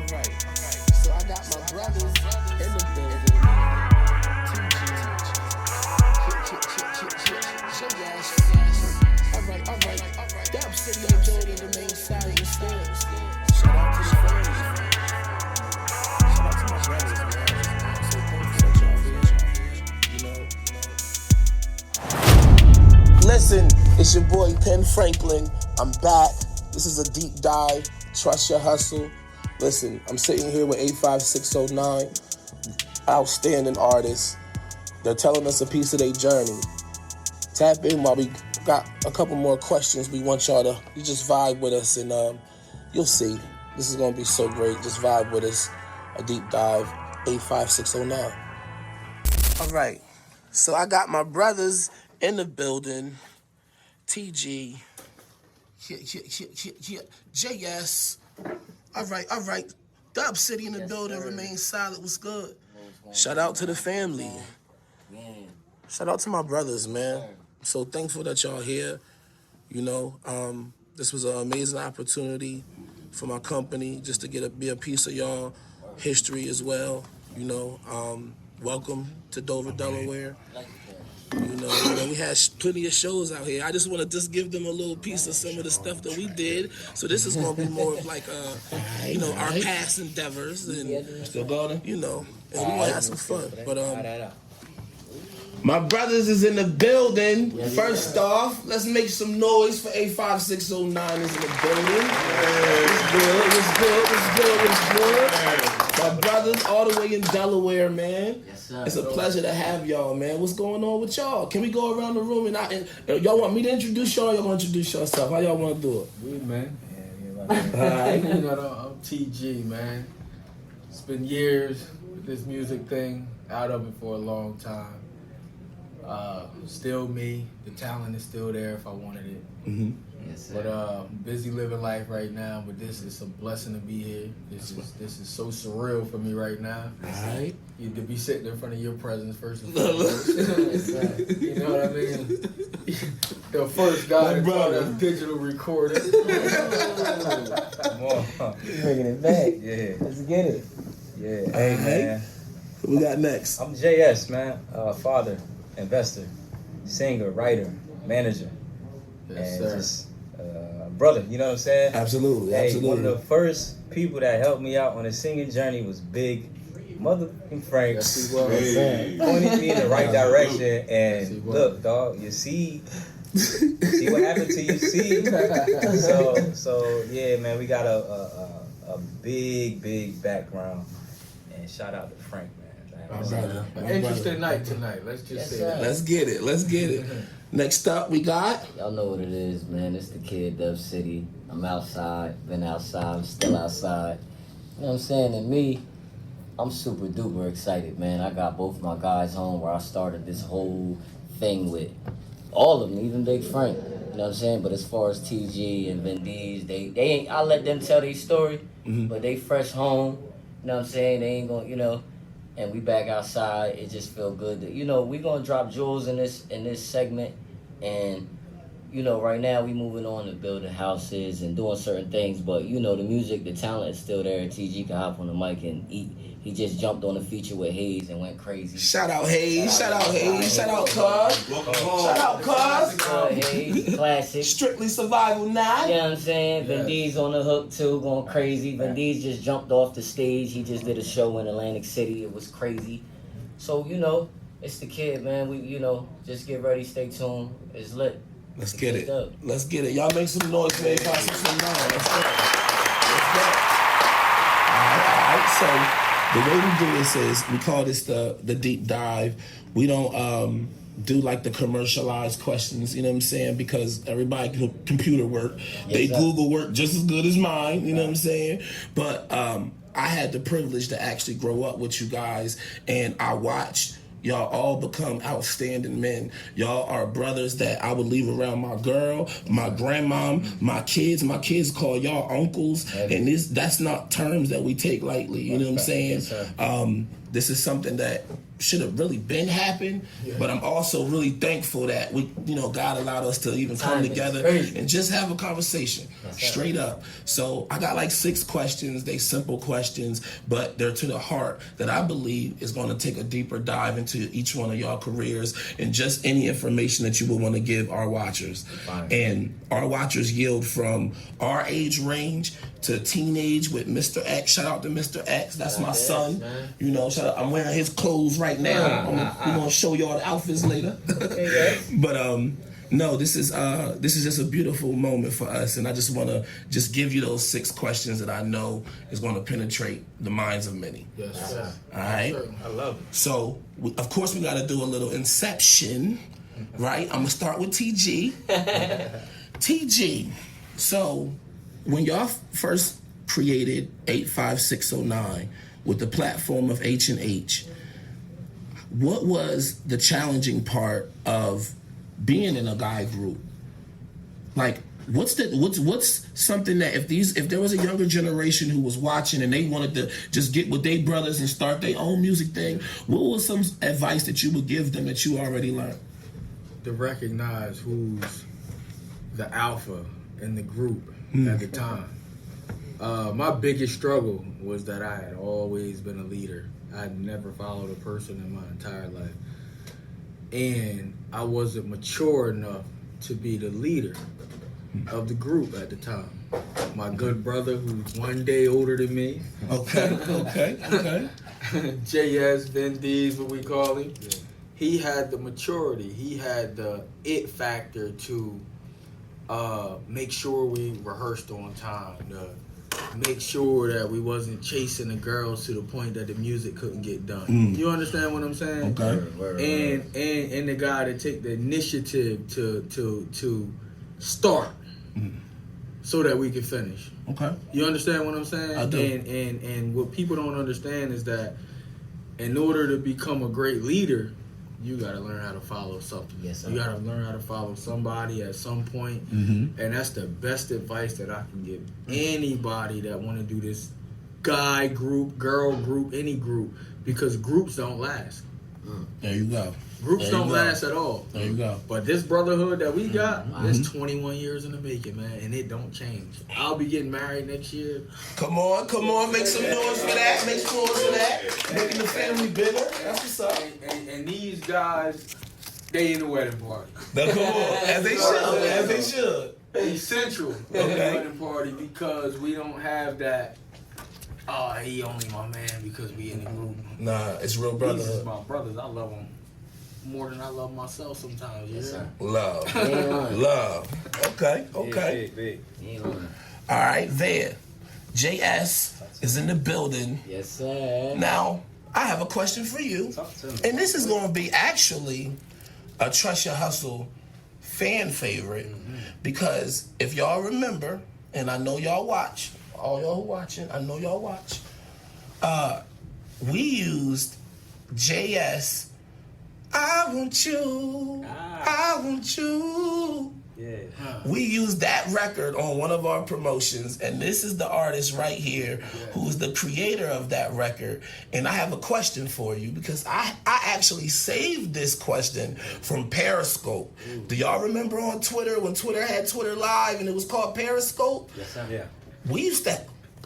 So I got my brothers in the building. Alright. Dub City in the building, the main side of the stairs. Shout out to the family. Shout out to my brothers, man. So thankful that y'all here, Listen, it's your boy Penn Franklin. I'm back. This is a deep dive. Trust your hustle. Listen, I'm sitting here with 85609, outstanding artists. They're telling us a piece of their journey. Tap in while we got a couple more questions. We want y'all to just vibe with us, and you'll see. This is gonna be so great. Just vibe with us. A deep dive, 85609. All right, so I got my brothers in the building. TG, JS. All right. Dub City in the building, remain silent. What's good? Shout out to the family. Shout out to my brothers, man. I'm so thankful that y'all here. This was an amazing opportunity for my company just to be a piece of y'all history as well. Welcome to Dover, Delaware. We had plenty of shows out here. I just want to give them a little piece of some of the stuff that we did. So this is going to be more of like, our past endeavors and, still going, and we want to have some fun. But my brothers is in the building. First off, let's make some noise for 85609 is in the building. What's good? My brothers all the way in Delaware, man. Yes, sir. It's a pleasure to have y'all, man. What's going on with y'all? Can we go around the room and y'all want me to introduce y'all or y'all want to introduce yourself? How y'all want to do it? We, man. All right. I'm TG, man. It's been years with this music thing. Out of it for a long time. Still me. The talent is still there if I wanted it. Mm-hmm. Yes, sir. But busy living life right now. But this is a blessing to be here. This is so surreal for me right now. All right. You to be sitting in front of your presence first and foremost. You know what I mean? The first guy in front of digital recording. Come on. Bringing it back. Yeah. Let's get it. Yeah. Hey, man. What we got next? I'm JS, man. Father, investor, singer, writer, manager. Yes, and sir. Just brother, you know what I'm saying? Absolutely. One of the first people that helped me out on the singing journey was Big Motherfucking Franks. Yes, he was. Pointed me in the right direction, and look, dog, you see what happened to you. See, so yeah, man, we got a big background, and shout out to Frank, man. An interesting night tonight. Let's just say that. Let's get it. Next up, we got. Y'all know what it is, man. It's the kid, Dub City. I'm outside, been outside, I'm still outside. You know what I'm saying? And me, I'm super duper excited, man. I got both my guys home where I started this whole thing with all of them, even Big Frank. You know what I'm saying? But as far as TG and Vendees, they ain't, I let them tell their story, but they fresh home. You know what I'm saying? They ain't gonna, and we back outside. It just feel good that, we gonna drop jewels in this segment. And, right now we moving on to building houses and doing certain things, but the music, the talent is still there. TG can hop on the mic and eat. He just jumped on a feature with Hayes and went crazy. Shout out Hayes. Shout out Cuz. Shout out Cuz. Hayes, classic. Strictly Survival now. You know what I'm saying? Yes. Vendees on the hook too, going crazy. Vendees just jumped off the stage. He just did a show in Atlantic City. It was crazy. So, it's the kid, man. We, just get ready, stay tuned. It's lit. Let's get it. Y'all make some noise for 85609. Let's go. All right, so the way we do this is we call this the deep dive. We don't do like the commercialized questions, you know what I'm saying? Because everybody can computer work. They Google work just as good as mine, you know what I'm saying? But I had the privilege to actually grow up with you guys, and I watched y'all all become outstanding men. Y'all are brothers that I would leave around my girl, my grandmom, my kids. My kids call y'all uncles, and that's not terms that we take lightly. You know what I'm saying? This is something that should have really been happened, but I'm also really thankful that we, God allowed us to even come together and just have a conversation, straight up. So I got like 6 questions. They simple questions, but they're to the heart that I believe is going to take a deeper dive into each one of y'all careers and just any information that you would want to give our watchers. And our watchers yield from our age range to teenage with Mr. X. Shout out to Mr. X. That's my son. Shout out. I'm wearing his clothes right now. We're gonna show y'all the outfits later. But no, this is just a beautiful moment for us, and I just want to just give you those 6 questions that I know is going to penetrate the minds of many. Yes, sir. All right. I love it. So, of course, we got to do a little inception, right? I'm gonna start with TG. TG. So, when y'all first created 85609 with the platform of H&H, what was the challenging part of being in a guy group? Like, what's something that if there was a younger generation who was watching and they wanted to just get with their brothers and start their own music thing, what was some advice that you would give them that you already learned? To recognize who's the alpha in the group at the time. My biggest struggle was that I had always been a leader. I had never followed a person in my entire life. And I wasn't mature enough to be the leader of the group at the time. My good brother, who's one day older than me. Okay. JS, Vin D's, what we call him. Yeah. He had the maturity. He had the it factor to make sure we rehearsed on time, to make sure that we wasn't chasing the girls to the point that the music couldn't get done. You understand what I'm saying? Okay. And the guy to take the initiative to start so that we can finish. Okay. You understand what I'm saying? I do. And what people don't understand is that in order to become a great leader, you got to learn how to follow something. Yes, sir. You got to learn how to follow somebody at some point. And that's the best advice that I can give anybody that want to do this guy group, girl group, any group, because groups don't last. There you go. Groups don't last at all. There you go. But this brotherhood that we got, it's 21 years in the making, man, and it don't change. I'll be getting married next year. Come on, make some noise for that. Make some noise for that. Making the family bigger. That's what's up. And these guys, they in the wedding party. Now, come on, as they should. Essential in the wedding party, because we don't have that. Oh, he only my man because we in the group. Nah, it's real These brotherhood. is my brothers. I love them more than I love myself sometimes. Yes, sir. Love. Okay. Big. All right, there. JS is in the building. Yes, sir. Now, I have a question for you. And this is going to be actually a Trust Your Hustle fan favorite. Because if y'all remember, and I know y'all watch, all y'all who watching, I know y'all watch, we used JS, I want you, I want you. Yeah. We used that record on one of our promotions, and this is the artist right here who's the creator of that record. And I have a question for you, because I actually saved this question from Periscope. Do y'all remember on Twitter when Twitter had Twitter Live and it was called Periscope? Yes, sir. Yeah. We used to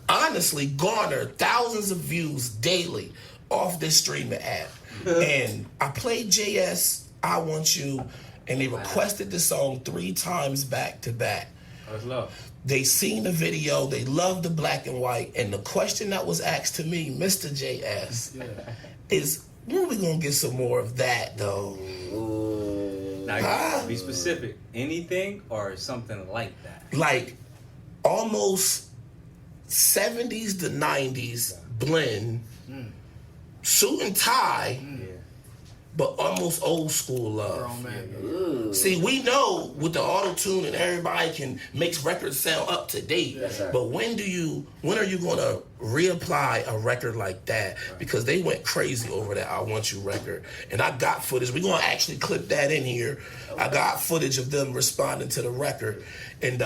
honestly garner thousands of views daily off this streaming app. And I played JS, I Want You, and they requested the song 3 times back to back. That's love. They seen the video, they loved the black and white, and the question that was asked to me, Mr. JS, is when we gonna get some more of that though? Now you have to be specific. Anything or something like that? Like almost 70s to 90s blend, suit and tie, but almost old school love. See, we know with the auto-tune and everybody can make records sound up to date, but when are you gonna reapply a record like that? Because they went crazy over that I Want You record. And I got footage. We're gonna actually clip that in here. I got footage of them responding to the record. And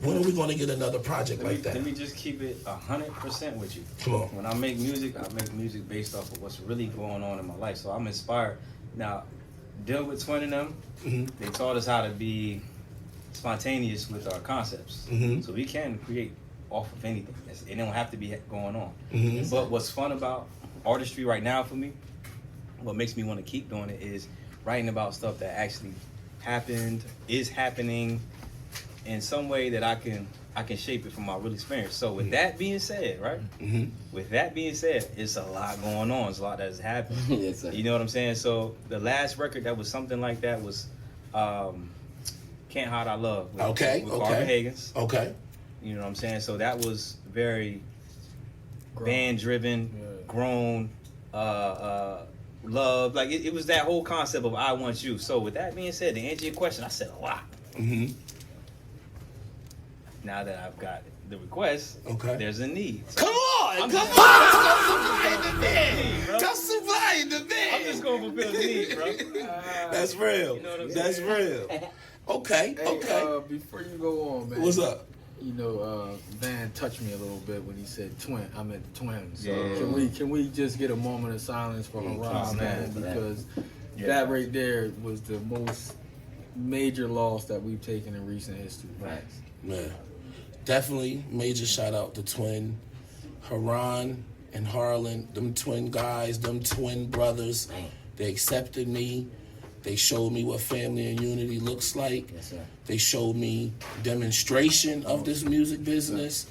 When are we going to get another project like that? Let me just keep it 100% with you. Come on. When I make music based off of what's really going on in my life. So I'm inspired. Now, dealing with Twin and them, they taught us how to be spontaneous with our concepts. So we can create off of anything. It don't have to be going on. But what's fun about artistry right now for me, what makes me want to keep doing it is writing about stuff that actually happened, is happening, in some way that I can shape it from my real experience. So with that being said, right? With that being said, it's a lot going on. It's a lot that has happened. Yes, sir. You know what I'm saying? So the last record that was something like that was Can't Hide Our Love with Carver Higgins. Okay. You know what I'm saying? So that was very band driven, grown, love. Like it was that whole concept of I want you. So with that being said, to answer your question, I said a lot. Now that I've got the request, there's a need. So Come on! Come supply the bed! I'm just going to fulfill the need, bro. That's real. You know what I'm That's saying? real. Okay, okay. Before you go on, man. What's up? You know, Van touched me a little bit when he said twin. I meant twins. So Yeah. can we just get a moment of silence for Haram, man? Because that right there was the most major loss that we've taken in recent history. Right. Man, definitely major shout out to Twin, Haran and Harlan, them twin guys, them twin brothers. They accepted me. They showed me what family and unity looks like. Yes, sir. They showed me demonstration of this music business.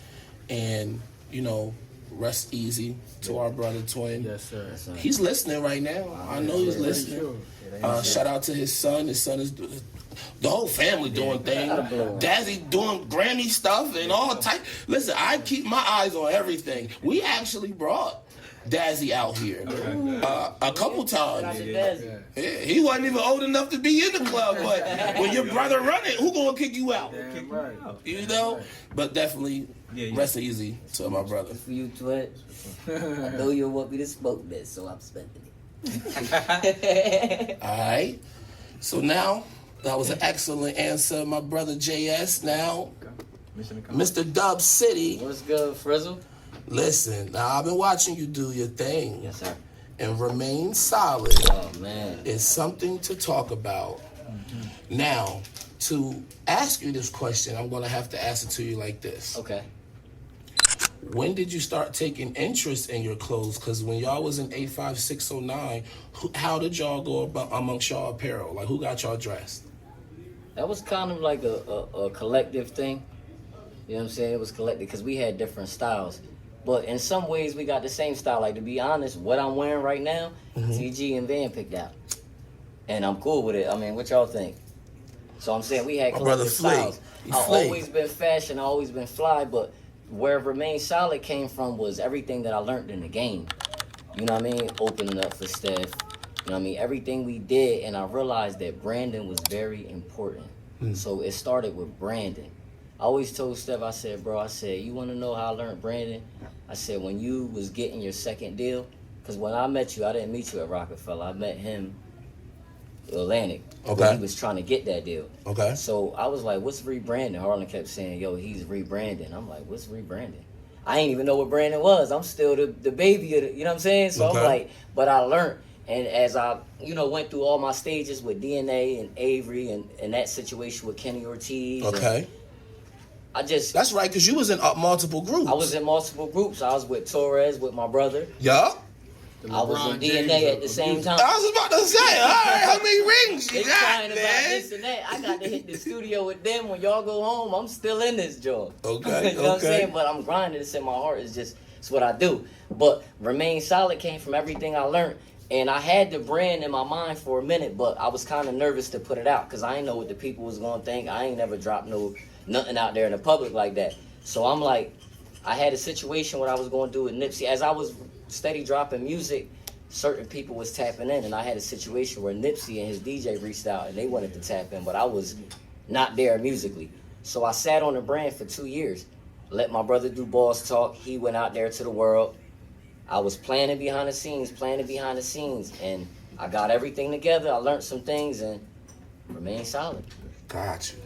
And, you know, rest easy to our brother Twin. Yes, sir. Yes, sir. He's listening right now. I know he's listening. Shout out to his son. His son is the whole family doing things. Dazzy doing Grammy stuff and all type. Listen, I keep my eyes on everything. We actually brought Dazzy out here a couple times. Yeah, he wasn't even old enough to be in the club, but when your brother run it, who gonna kick you out? You know? But definitely rest easy to my brother. For you, Twin. I know you want me to smoke this, so I'm spending it. All right. So now, that was an excellent answer, my brother JS. Now, Mr. Dub City. What's good, Frizzle? Listen, now I've been watching you do your thing. Yes, sir. And remain solid Oh, man. is something to talk about. Now, to ask you this question, I'm going to have to ask it to you like this. Okay. When did you start taking interest in your clothes? Because when y'all was in 85609, how did y'all go about amongst y'all apparel? Like, who got y'all dressed? That was kind of like a collective thing. You know what I'm saying? It was collective because we had different styles. But in some ways, we got the same style. Like, to be honest, what I'm wearing right now, TG and Van picked out. And I'm cool with it. I mean, what y'all think? So I'm saying we had collective styles. I've always been fashion. I've always been fly. But where Remain Solid came from was everything that I learned in the game. You know what I mean? Opening up for Steff. You know what I mean? Everything we did. And I realized that branding was very important. So it started with branding. I always told Steff, I said, bro, I said, you want to know how I learned branding? I said, when you was getting your second deal, because when I met you, I didn't meet you at Rocafella. I met him in Atlantic. When he was trying to get that deal. Okay. So I was like, what's rebranding? Harlan kept saying, yo, he's rebranding. I'm like, what's rebranding? I ain't even know what branding was. I'm still the baby of the, you know what I'm saying? So I'm like, but I learned. And as I, you know, went through all my stages with DNA and Avery and that situation with Kenny Ortiz. Okay. That's right, because you was in multiple groups. I was in multiple groups. I was with Torres, with my brother. Yeah. I was in DNA at the same time. I was about to say, all right, how many rings you they got, crying man? about this and that. I got to hit the studio with them. When y'all go home, I'm still in this job. Okay, you know what I'm saying? But I'm grinding. It's in my heart. It's what I do. But Remain Solid came from everything I learned. And I had the brand in my mind for a minute, but I was kind of nervous to put it out because I didn't know what the people was going to think. I ain't never dropped nothing out there in the public like that. So I'm like, I had a situation what I was going to do with Nipsey. As I was steady dropping music, certain people was tapping in, and I had a situation where Nipsey and his DJ reached out, and they wanted to tap in, but I was not there musically. So I sat on the brand for 2 years, let my brother do Boss Talk. He went out there to the world. I was planning behind the scenes, and I got everything together. I learned some things, and Remain Solid. Got you.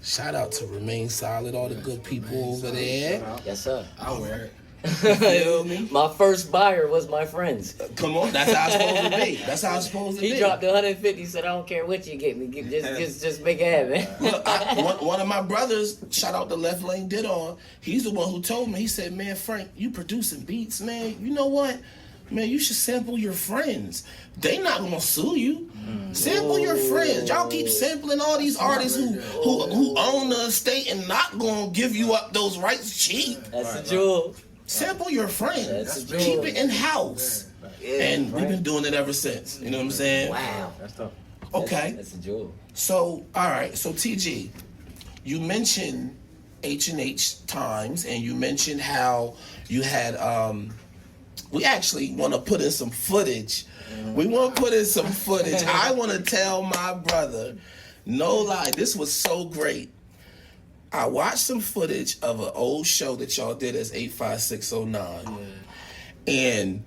Shout out to Remain Solid, all the good people over there. Yes, sir. I wear it. Feel me? My first buyer was my friends. Come on, that's how it's supposed to be. That's how it's supposed to be. He dropped 150. Said, "I don't care what you get me. Just make it happen." Look, one of my brothers, shout out to Left Lane Did On. He's the one who told me. He said, "Man, Frank, you producing beats, man. You know what? Man, you should sample your friends. They not gonna sue you. Sample your friends. Y'all keep sampling all these artists who own the estate and not gonna give you up those rights cheap. That's a jewel. Sample your friends. Keep it in house." And we've been doing it ever since. You know what I'm saying? Wow. That's tough. Okay. That's a jewel. So, all right. So, TG, you mentioned H&H Times, and you mentioned how you had. We actually want to put in some footage. We want to put in some footage. I want to tell my brother, no lie, this was so great. I watched some footage of an old show that y'all did as 85609. And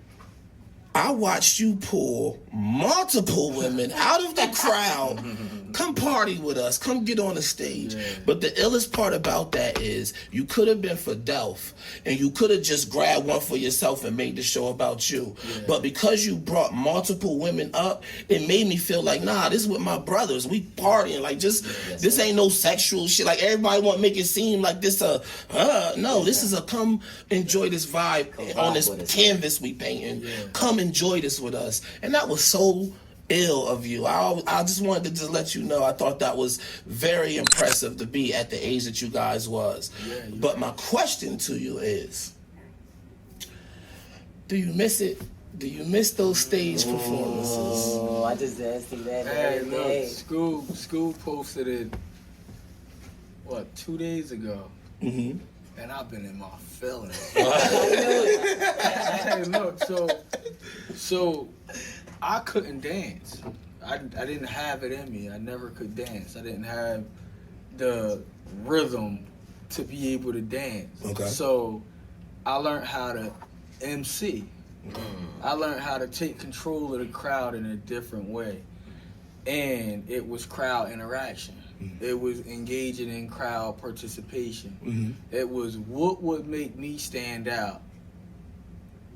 I watched you pull multiple women out of the crowd. Come party with us. Come get on the stage. But the illest part about that is you could have been for Delph and you could have just grabbed one for yourself and made the show about you. But because you brought multiple women up, it made me feel like, nah, this is with my brothers. We partying. Like, this ain't no sexual shit. Like, everybody want to make it seem like this no, this is a come enjoy this vibe on this canvas we painting. Come enjoy this with us. And that was so ill of you. I just wanted to just let you know I thought that was very impressive to be at the age that you guys was. But my question to you is, do you miss it? Do you miss those stage performances? Oh, I just asked him that. Hey, look, school posted it, 2 days ago? Mm-hmm. And I've been in my feelings. I Hey, look, so I couldn't dance. I didn't have it in me. I never could dance. I didn't have the rhythm to be able to dance. Okay. So I learned how to MC. I learned how to take control of the crowd in a different way. And it was crowd interaction. It was engaging in crowd participation. It was what would make me stand out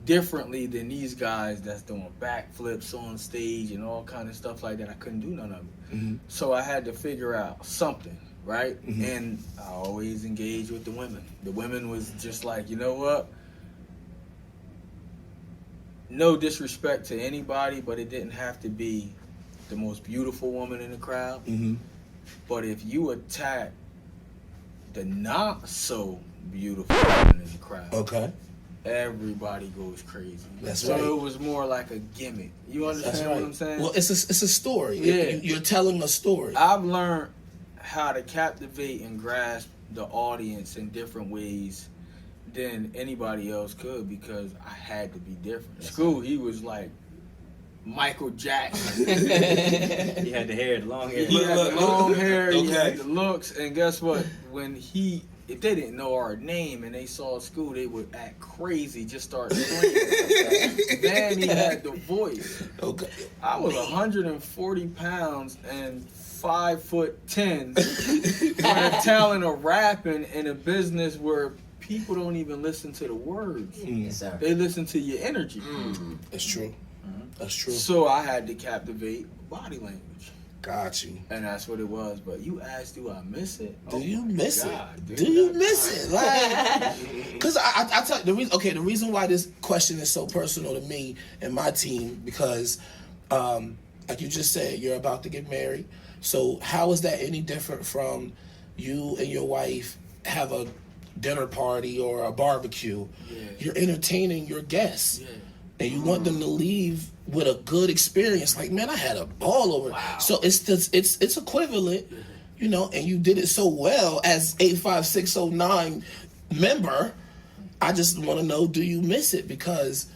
differently than these guys that's doing backflips on stage and all kind of stuff like that. I couldn't do none of it. So I had to figure out something, right? And I always engaged with the women. The women was just like, you know what? No disrespect to anybody, but it didn't have to be the most beautiful woman in the crowd. But if you attack the not so beautiful woman in the crowd, everybody goes crazy. That's so right. it was more like a gimmick. You understand what I'm saying? Well, it's a story. Yeah. You're telling a story. I've learned how to captivate and grasp the audience in different ways than anybody else could because I had to be different. School, he was like Michael Jackson. He had the hair, the long hair. He had the long hair, he had the looks, and guess what? When if they didn't know our name and they saw School, they would act crazy, just start screaming. Then he had the voice. I was 140 pounds and 5'10", with a talent of rapping in a business where people don't even listen to the words. Yes, sir. They listen to your energy. That's true. That's true. So I had to captivate body language. Got you. And that's what it was. But you asked, do I miss it? Do you miss it? Dude, Do you miss it? Like, because I tell you the reason. Okay, the reason why this question is so personal to me and my team because, like you just said, you're about to get married. So how is that any different from you and your wife have a dinner party or a barbecue? You're entertaining your guests. And you want them to leave with a good experience. Like, man, I had a ball over it. So it's equivalent, you know, and you did it so well as 85609 member. I just want to know, do you miss it? Because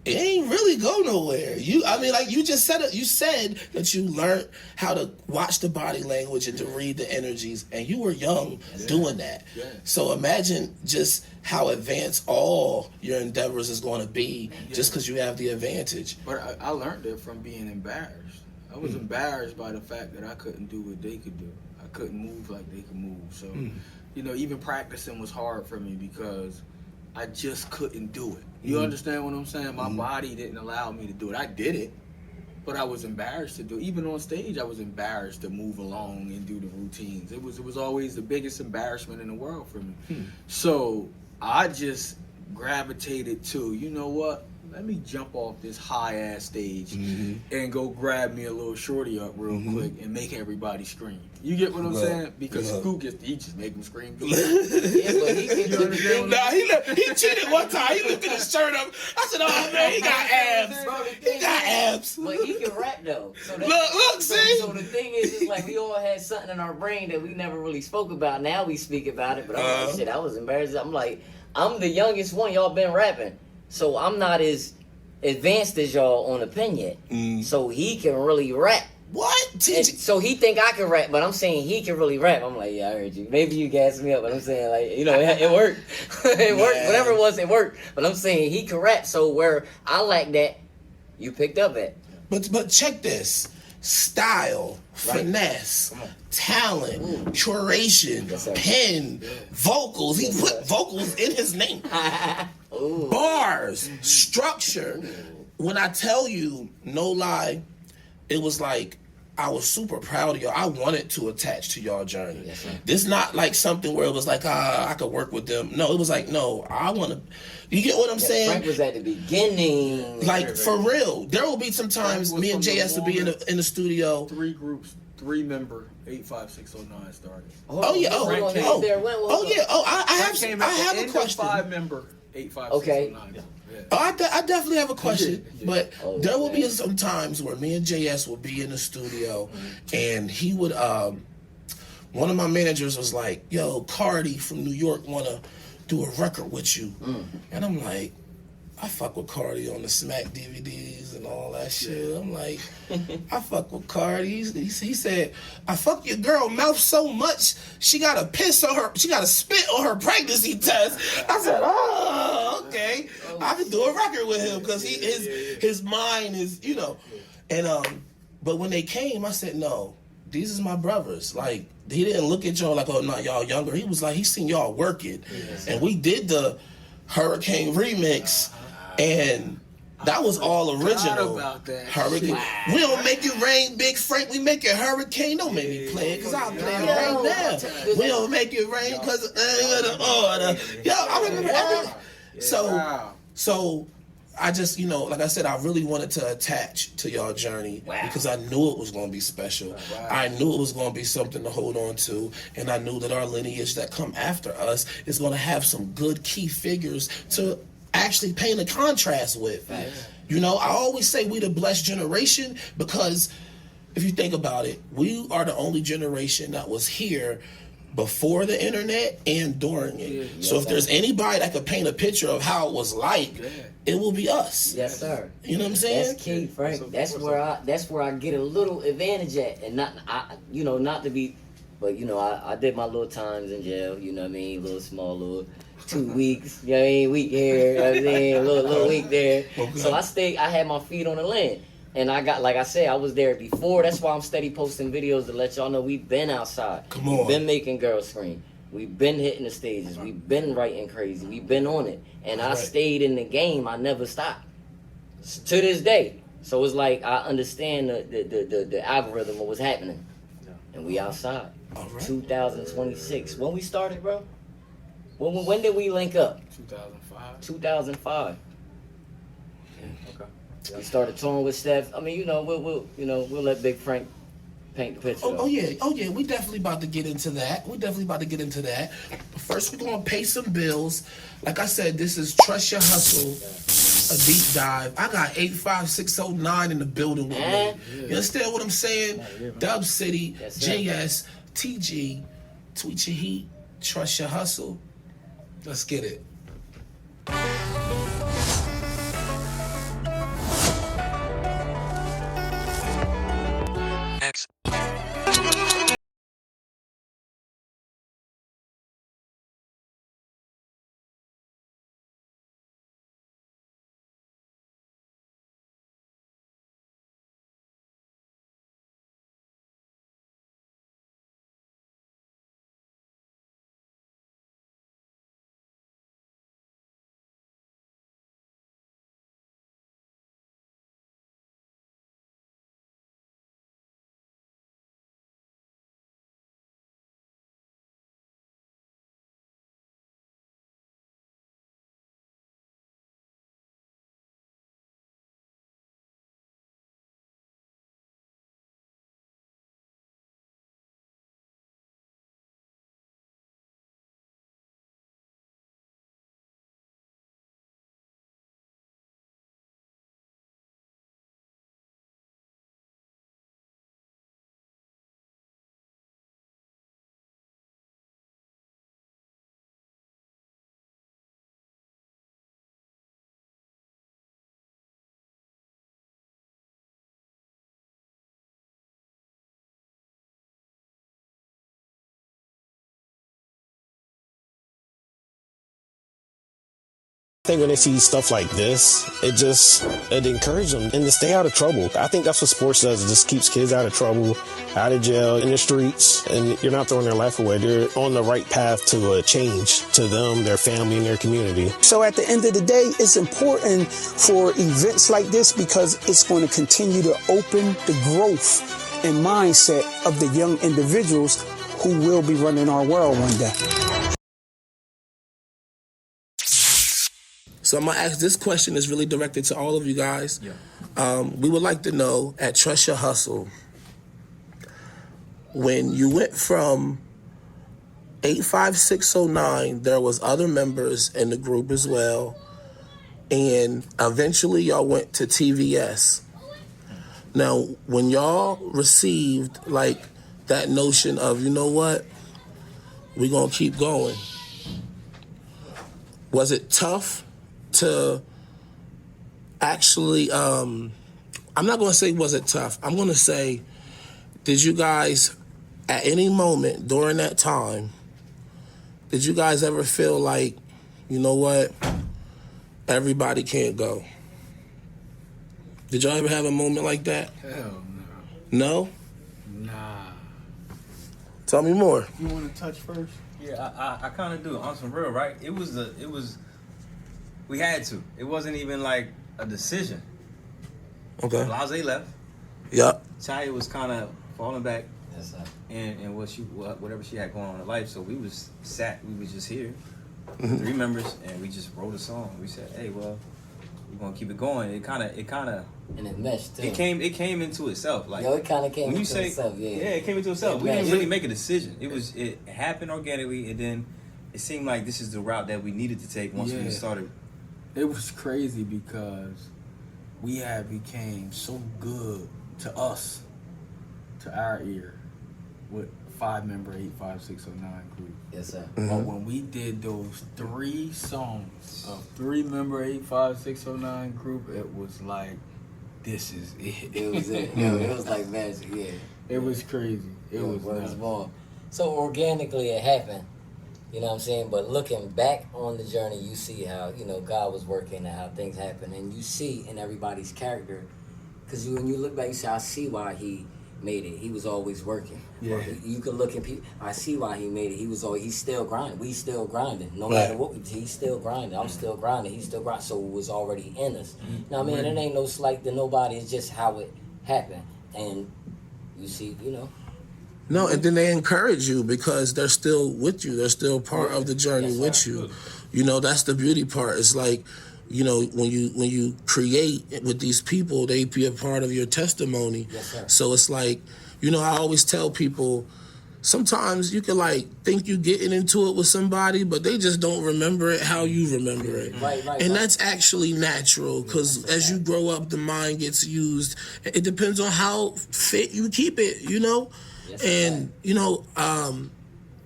it ain't really go nowhere. You just said it. You said that you learned how to watch the body language and to read the energies, and you were young doing that. So imagine just how advanced all your endeavors is going to be just because you have the advantage. But I learned it from being embarrassed. I was embarrassed by the fact that I couldn't do what they could do. I couldn't move like they could move. So, you know, even practicing was hard for me because I just couldn't do it. You understand what I'm saying? My body didn't allow me to do it. I did it, but I was embarrassed to do it. Even on stage, I was embarrassed to move along and do the routines. It was always the biggest embarrassment in the world for me. So I just gravitated to, you know what? Let me jump off this high ass stage and go grab me a little shorty up real quick and make everybody scream. You get what I'm saying? Because Scoot he just make them scream. Yeah, but he he cheated one time. He lifted his shirt up. I said, "Oh man, he got abs. He got abs." But he can rap though. So Look, see. So the thing is like we all had something in our brain that we never really spoke about. Now we speak about it. But I'm like, shit, I was embarrassed. I'm like, I'm the youngest one. Y'all been rapping. So I'm not as advanced as y'all on the pen yet. So he can really rap. What? So he think I can rap, but I'm saying he can really rap. I'm like, yeah, I heard you. Maybe you gassed me up, but I'm saying like, you know, it worked. It worked. Whatever it was, it worked. But I'm saying he can rap. So where I lack that, you picked up at. But check this. Style, finesse, talent, curation, pen, vocals. He put vocals in his name. Bars, structure. When I tell you, no lie, it was like I was super proud of y'all. I wanted to attach to y'all journey. Yes, this not like something where it was like, I could work with them. No, it was like, no, I want to. You get what I'm saying? Frank was at the beginning. Like, for real. There will be some times me and JS will be in the studio. 3 groups, 3-member 85609 started. Oh yeah. Oh yeah. Oh, I have a question. 5-member 85609. Okay. Yeah. Oh, I definitely have a question, but there will be some times where me and JS will be in the studio, and he would. One of my managers was like, "Yo, Cardi from New York wanna do a record with you," and I'm like, I fuck with Cardi on the Smack DVDs and all that shit. I'm like, I fuck with Cardi. He said, I fuck your girl mouth so much she gotta spit on her pregnancy test. I said, oh, okay. I can do a record with him because his mind is, you know. And but when they came, I said, no, these is my brothers. Like, he didn't look at y'all like, oh, not y'all younger. He was like, he seen y'all working. And we did the Hurricane remix. And that was all original. Hurricane. Wow. We don't make it rain, Big Frank. We make it hurricane. Don't make me play it, because I'll play it right now. We don't make it rain because I remember everything. So I just, you know, like I said, I really wanted to attach to y'all journey because I knew it was going to be special. I knew it was going to be something to hold on to. And I knew that our lineage that come after us is going to have some good key figures to actually paint a contrast with. You know, I always say we the blessed generation because if you think about it, we are the only generation that was here before the internet and during it. So if there's anybody that could paint a picture of how it was like, it will be us. Yes, sir. You know what I'm saying? That's key, Frank. That's where I get a little advantage at, and not to be, but you know, I did my little times in jail. You know what I mean? Little 2 weeks, you know what I mean, week here, you know what I mean, little week there. Okay. So I had my feet on the land. And I got, like I said, I was there before. That's why I'm steady posting videos to let y'all know we've been outside. Come on. We've been making girls scream. We've been hitting the stages. We've been writing crazy. We've been on it. And I stayed in the game. I never stopped. To this day. So it's like I understand the algorithm of what's happening. And we outside. All right. 2026. When we started, bro? When did we link up? 2005. 2005. Okay. We started touring with Steff. I mean, you know, we'll let Big Frank paint the picture. Oh yeah. We definitely about to get into that. But first, we're gonna pay some bills. Like I said, this is Trust Your Hustle, a deep dive. I got 85609 in the building with me. You understand what I'm saying? Dub City, JS, TG, Tweetyourheat, Trust Your Hustle. Let's get it. I think when they see stuff like this, it encourages them and to stay out of trouble. I think that's what sports does. It just keeps kids out of trouble, out of jail, in the streets, and you're not throwing their life away. They're on the right path to a change to them, their family, and their community. So at the end of the day, it's important for events like this because it's going to continue to open the growth and mindset of the young individuals who will be running our world one day. So I'm gonna ask, this question is really directed to all of you guys. We would like to know at Trust Your Hustle, when you went from 85609, there was other members in the group as well, and eventually y'all went to TVS. Now, when y'all received like that notion of, you know what, we're gonna keep going, was it tough to actually, I'm not gonna say was it tough, I'm gonna say, did you guys at any moment during that time, did you guys ever feel like, you know what, everybody can't go? Did y'all ever have a moment like that? Hell No? no. Nah. Tell me more. You want to touch first? Yeah, I kind of do. On some real, right? It was we had to. It wasn't even like a decision. Okay. Blase left. Yep. Chaya was kind of falling back Yes, sir. and whatever she had going on in life. So we was just here, Mm-hmm. 3 members, and we just wrote a song. We said, hey, well, we're gonna keep it going. It kind of And it meshed too. it came into itself. Like, Yo, it kind of came when you into say, itself, yeah. it came into itself. It We didn't meshed. really make a decision. It happened organically, and then it seemed like this is the route that we needed to take once we started. It was crazy because we had became so good to us, to our ear, with 5-member 85609 group. Yes, sir. But when we did those 3 songs of 3-member 85609 group, it was like, this is it. It was it. Yo, it was like magic, yeah. It was crazy. It was nuts. born. So organically it happened. You know what I'm saying? But looking back on the journey, you see how, you know, God was working and how things happen. And you see in everybody's character, because when you look back, you say, I see why he made it. He was always working. Yeah. You can look at people, I see why he made it. He's still grinding. We still grinding. No matter what we do, he's still grinding. I'm still grinding. He's still grinding. So it was already in us. Now, man, it ain't no slight to nobody. It's just how it happened. And you see, you know. No, and then they encourage you because they're still with you. They're still part of the journey with you. You know, that's the beauty part. It's like, you know, when you create with these people, they be a part of your testimony. Yes, sir. So it's like, you know, I always tell people, sometimes you can like think you getting into it with somebody, but they just don't remember it how you remember it. Right. And that's actually natural because as you grow up, the mind gets used. It depends on how fit you keep it, you know? Yes, And, you know,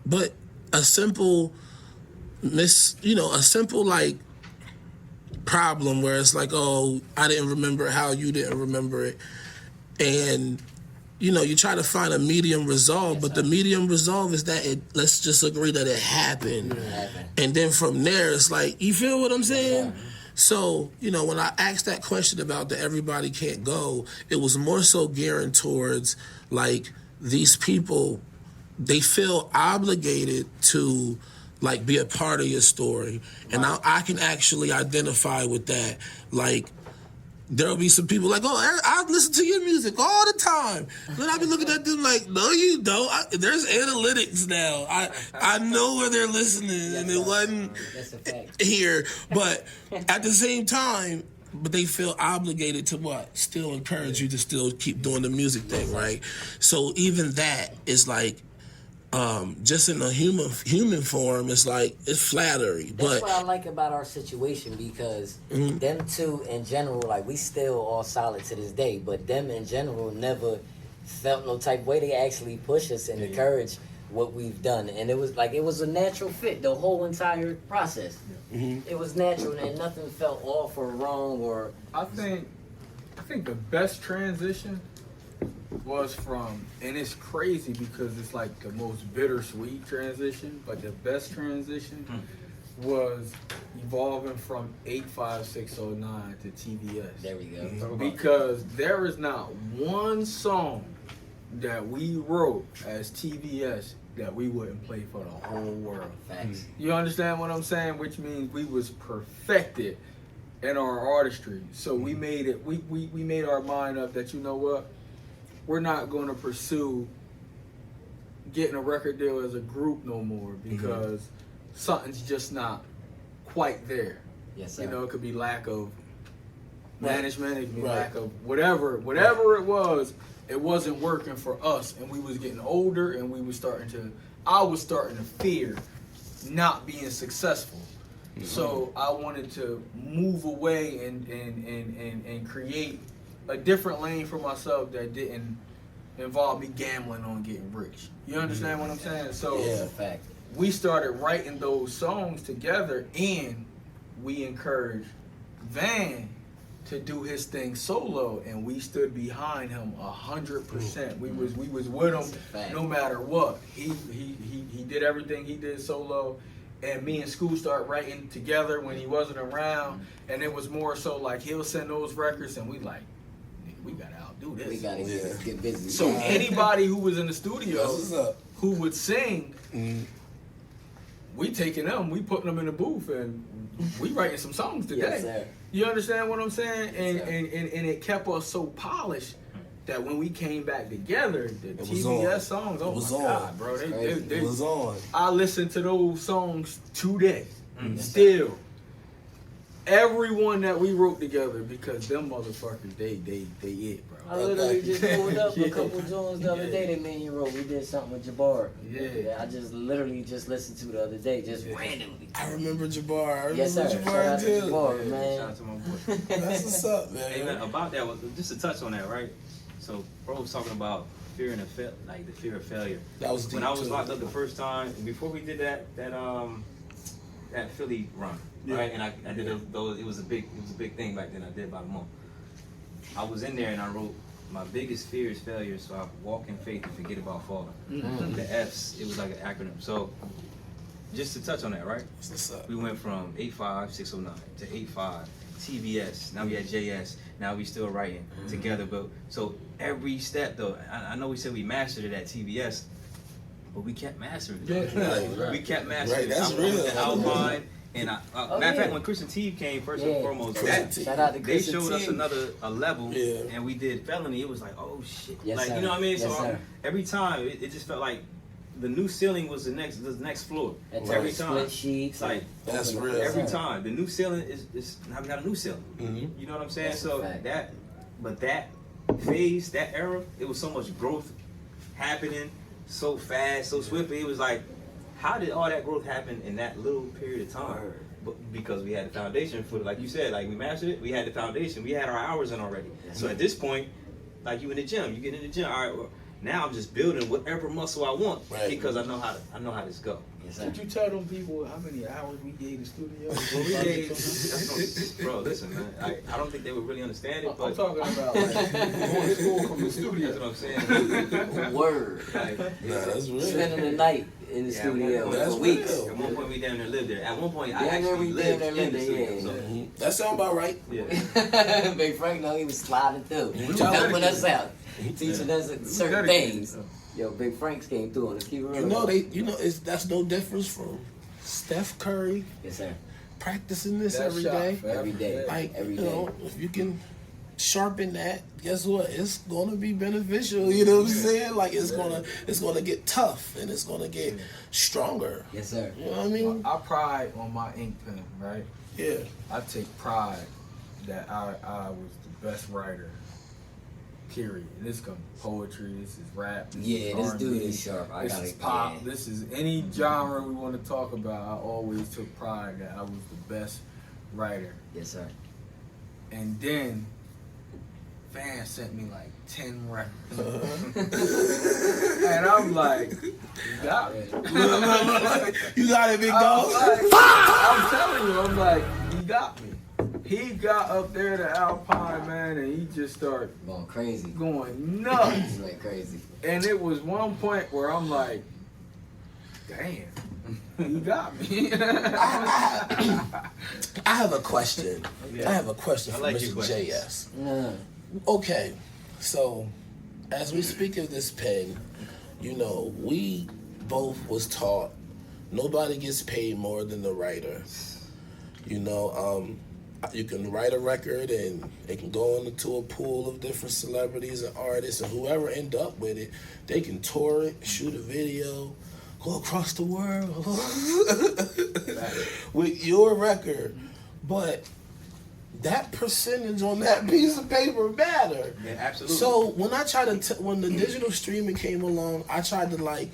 but a simple like problem where it's like, oh, I didn't remember how you didn't remember it. And, you know, you try to find a medium resolve, but the medium resolve is that let's just agree that it happened. And then from there, it's like, you feel what I'm saying? So, you know, when I asked that question about the everybody can't go, it was more so gearing towards like, these people, they feel obligated to like be a part of your story. And I can actually identify with that. Like, there'll be some people like, oh, I listen to your music all the time. Then I'll be looking at them like, no, you don't. There's analytics now. I know where they're listening, and it wasn't here. But at the same time, but they feel obligated to what? Still encourage you to still keep doing the music thing, right? So even that is like, just in a human form, it's like, it's flattery. That's what I like about our situation because them two in general, like we still all solid to this day, but them in general never felt no type of way. They actually push us and encourage what we've done. And it was like, it was a natural fit, the whole entire process. It was natural and nothing felt off or wrong or... I think the best transition was from, and it's crazy because it's like the most bittersweet transition, but the best transition was evolving from 85609 to TBS. There we go. Because there is not one song that we wrote as TBS that we wouldn't play for the whole world. Facts. You understand what I'm saying? Which means we was perfected in our artistry. So we made it. We made our mind up that, you know what, we're not going to pursue getting a record deal as a group no more because something's just not quite there. Yes, sir. You know, it could be lack of management, it could be lack of whatever it was. It wasn't working for us, and we was getting older, and I was starting to fear not being successful. So I wanted to move away and create a different lane for myself that didn't involve me gambling on getting rich. You understand what I'm saying? So It's a fact. we started writing those songs together, and we encouraged Van to do his thing solo, and we stood behind him 100%. We was with him no matter what. He did everything he did solo, and me and School started writing together when he wasn't around, and it was more so like he'll send those records, and we like, nigga, we gotta outdo this. We gotta get busy. So anybody who was in the studio who would sing, we taking them, we putting them in the booth, and we writing some songs today. Yes, sir. You understand what I'm saying? And it kept us so polished that when we came back together, the TBS songs, oh my God, bro, they was on. I listen to those songs today, still. Everyone that we wrote together, because them motherfuckers, they it, bro. I literally just pulled up a couple joints the other day that me and you wrote. We did something with Jabbar. Yeah. I just literally just listened to the other day, just randomly. I remember Jabbar. Yes, sir. Shout out to Jabbar, man. Shout out to my boy. That's what's up, man. Hey, man, about that, just to touch on that, right? So, bro was talking about fear and the fear of failure. That was deep when I was too. locked up the first time, before we did that Philly run, right? And I did those. It was a big thing back then. I did about a month. I was in there and I wrote, my biggest fear is failure, so I walk in faith and forget about falling. The F's, it was like an acronym. So, just to touch on that, right? What's up? We went from 85609 to 85 TBS. Now we at JS. Now we still writing together. But so every step though, I know we said we mastered it at TBS, but we kept mastering it. Right. We kept mastering it. That's I real. the outline. And matter of fact, when Christian T came first and foremost, Shout out to they Christian showed us T. a level, Yeah. and we did Felony. It was like, oh shit, Yes, like sir. you know what I mean. Yes, So sir. every time it just felt like the new ceiling was the next floor. That Every time, time, split sheets. it's like That's real. every time the new ceiling is now we got a new ceiling. You know what I'm saying? That's a So fact. that phase, that era, it was so much growth happening so fast, so swiftly. It was like, how did all that growth happen in that little period of time? But because we had the foundation for it, like you said, like we mastered it, we had the foundation, we had our hours in already. So at this point, like you in the gym, you get in the gym, all right, well, now I'm just building whatever muscle I want because I know how this go. Yes, sir. Did you tell them people how many hours we gave the studio? Well, we gave, bro, listen, man, I don't think they would really understand it, I'm but talking about like going to school from the studio. that's what I'm saying. Word. Like, That's real. Spending the night in the studio That's for weeks. real. at one point we down there lived there. At one point I Damn, actually we lived damn near in the lived there, studio. yeah. So, That sound about right. Mm-hmm. Big Frank, no, he was sliding through, helping us out, teaching us certain things. Yo, Big Franks came through on us. Keep it real. That's no difference from Steph Curry Yes, sir. practicing this That every shot day. for Every day. Like, Every you day. know, if you can sharpen that, guess what? It's gonna be beneficial. You know what I'm saying? Like it's gonna get tough and it's gonna get stronger. Yes, sir. You know what I mean? I pride on my ink pen, right? Yeah. I take pride that I was the best writer. Period. This comes poetry. This is rap. This Yeah, is this R&B, dude is sharp. I This gotta is pop. yeah. This is any genre we want to talk about. I always took pride that I was the best writer. Yes, sir. And then fans sent me like 10 records. And I'm like, you got me. You got it, big dog. I'm telling you, I'm like, he got me. He got up there to Alpine, man, and he just started Going crazy. going nuts. He went crazy. And it was one point where I'm like, Damn. You got me. I have a question. Yeah. I have a question I for like Mr. your questions. JS. Yeah. Okay, so as we speak of this pen, you know, we both was taught nobody gets paid more than the writer. You know, you can write a record and it can go into a pool of different celebrities and artists, and whoever end up with it, they can tour it, shoot a video, go across the world with your record. But that percentage on that piece of paper matter. Yeah, absolutely. So when I tried to, when the digital streaming came along, I tried to like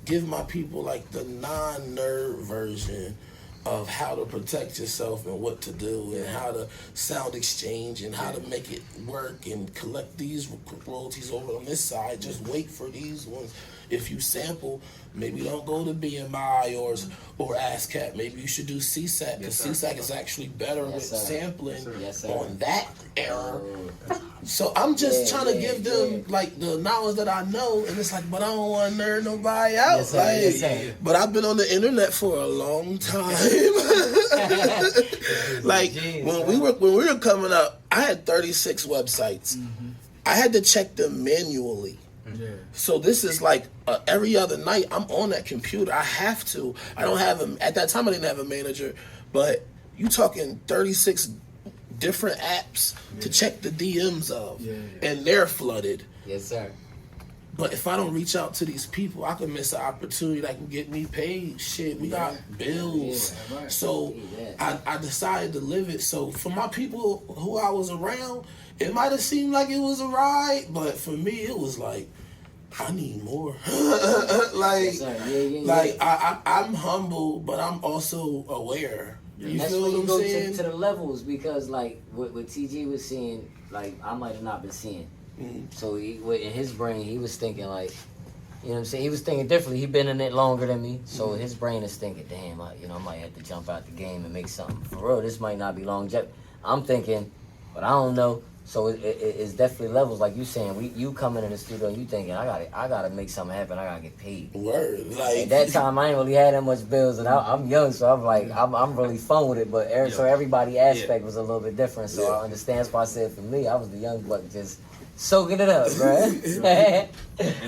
give my people like the non-nerd version of how to protect yourself and what to do and how to sound exchange and how to make it work and collect these royalties over on this side. Just wait for these ones. If you sample, maybe don't go to BMI or ASCAP. Maybe you should do CSAC because CSAC is actually better with sampling on that era. So I'm just trying to give them like the knowledge that I know, and it's like, but I don't want to nerd nobody out. But I've been on the internet for a long time. Like when we were coming up, I had 36 websites. I had to check them manually. Yeah. So this is like every other night I'm on that computer. I have to. I don't have at that time I didn't have a manager, but you talking 36 different apps to check the DMs of, and they're flooded. Yes, sir. But if I don't reach out to these people, I can miss an opportunity that can get me paid. Shit, we got bills. So I decided to live it. So for my people who I was around, it might have seemed like it was a ride, but for me, it was like, I need more. I'm humble, but I'm also aware. You That's feel when what you I'm go saying? to the levels, because like what TG was seeing, like I might have not been seeing. So in his brain, he was thinking like, you know what I'm saying? He was thinking differently. He been in it longer than me, so his brain is thinking, damn, I might have to jump out the game and make something for real. This might not be longevity. I'm thinking, but I don't know. So it's definitely levels, like you saying. You coming in the studio and you thinking, I gotta make something happen. I gotta get paid. Word. Like at that time, I ain't really had that much bills, and I'm young, so I'm like, I'm really fun with it. But so everybody aspect was a little bit different. So I understand. That's why I said for me, I was the young buck just soaking it up, bro.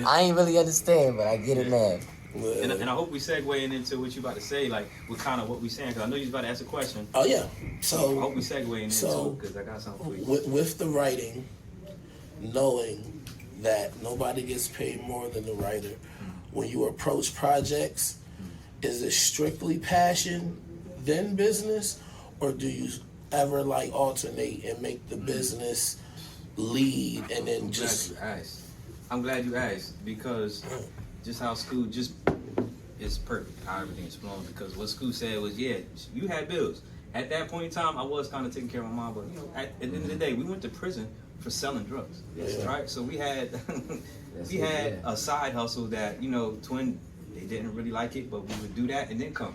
I ain't really understand, but I get it now. And I hope we segueing into what you about to say, like with kind of what we saying, because I know you was about to ask a question. Oh yeah. So I hope we segueing into because I got something for you. With the writing, knowing that nobody gets paid more than the writer, when you approach projects, is it strictly passion, then business, or do you ever like alternate and make the business lead and then just? I'm glad you asked because. Just how school is perfect, how everything is flowing. Because what school said was, yeah, you had bills. At that point in time, I was kind of taking care of my mom, but at the end of the day, we went to prison for selling drugs, right? So we had a side hustle that twin they didn't really like it, but we would do that and then come.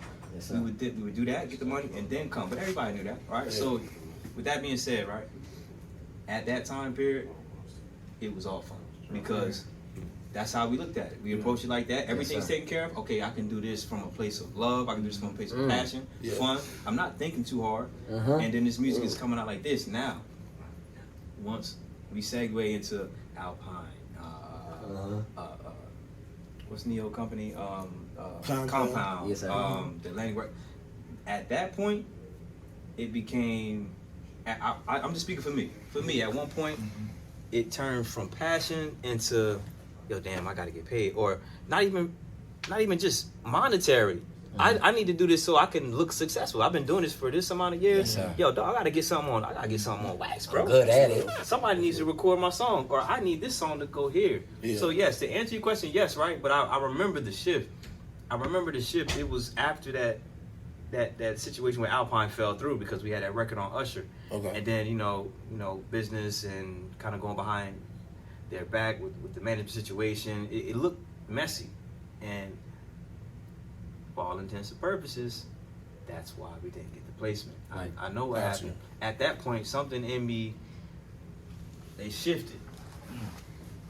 We would do that, get the money, and then come. But everybody knew that, right? So with that being said, right, at that time period, it was all fun because. That's how we looked at it. We approached it like that. Everything's taken care of. Okay, I can do this from a place of love. I can do this from a place of passion, fun. I'm not thinking too hard. And then this music is coming out like this. Now, once we segue into Alpine, what's Neo Company? Compound. Yes, the Atlantic. At that point, it became. I'm just speaking for me. For me, at one point, it turned from passion into. Yo, damn, I gotta get paid, or not even just monetary. I need to do this so I can look successful. I've been doing this for this amount of years. Yo, dog, I gotta get something on wax, bro. I'm good at it. Somebody needs to record my song, or I need this song to go here. So yes, to answer your question, yes, right. But I remember the shift. It was after that situation where Alpine fell through because we had that record on Usher. Okay. And then business and kind of going behind their back with the management situation. It looked messy, and for all intents and purposes, that's why we didn't get the placement. I know what happened. At that point, something in me, they shifted.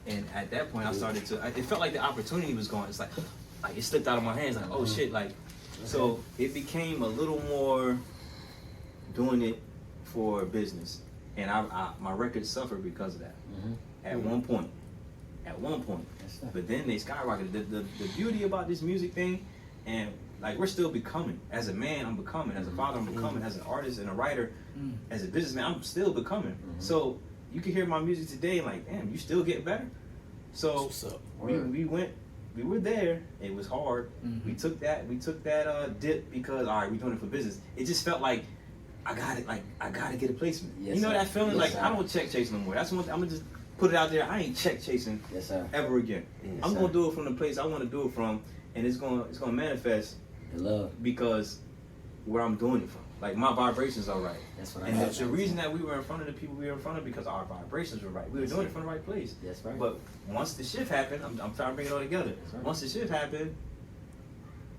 And at that point, I started to, it felt like the opportunity was gone. It's like, it slipped out of my hands. Like, oh shit, like, so it became a little more doing it for business, and my records suffered because of that. At one point, but then they skyrocketed. The beauty about this music thing, and like we're still becoming. As a man, I'm becoming. As a father, I'm becoming. As an artist and a writer, as a businessman, I'm still becoming. So you can hear my music today, and like, damn, you still getting better. So we were there. It was hard. We took that dip because all right, we're doing it for business. It just felt like I got it. Like I gotta get a placement. You know that feeling? Like I don't check chase no more. That's one thing. I'm gonna just put it out there. I ain't check chasing ever again. I'm gonna do it from the place I want to do it from, and it's gonna manifest the love because where I'm doing it from. Like my vibrations are right. That's what and the reason that we were in front of the people we were in front of because our vibrations were right. We were doing it from the right place. That's right. But once the shift happened, I'm trying to bring it all together. Right. Once the shift happened,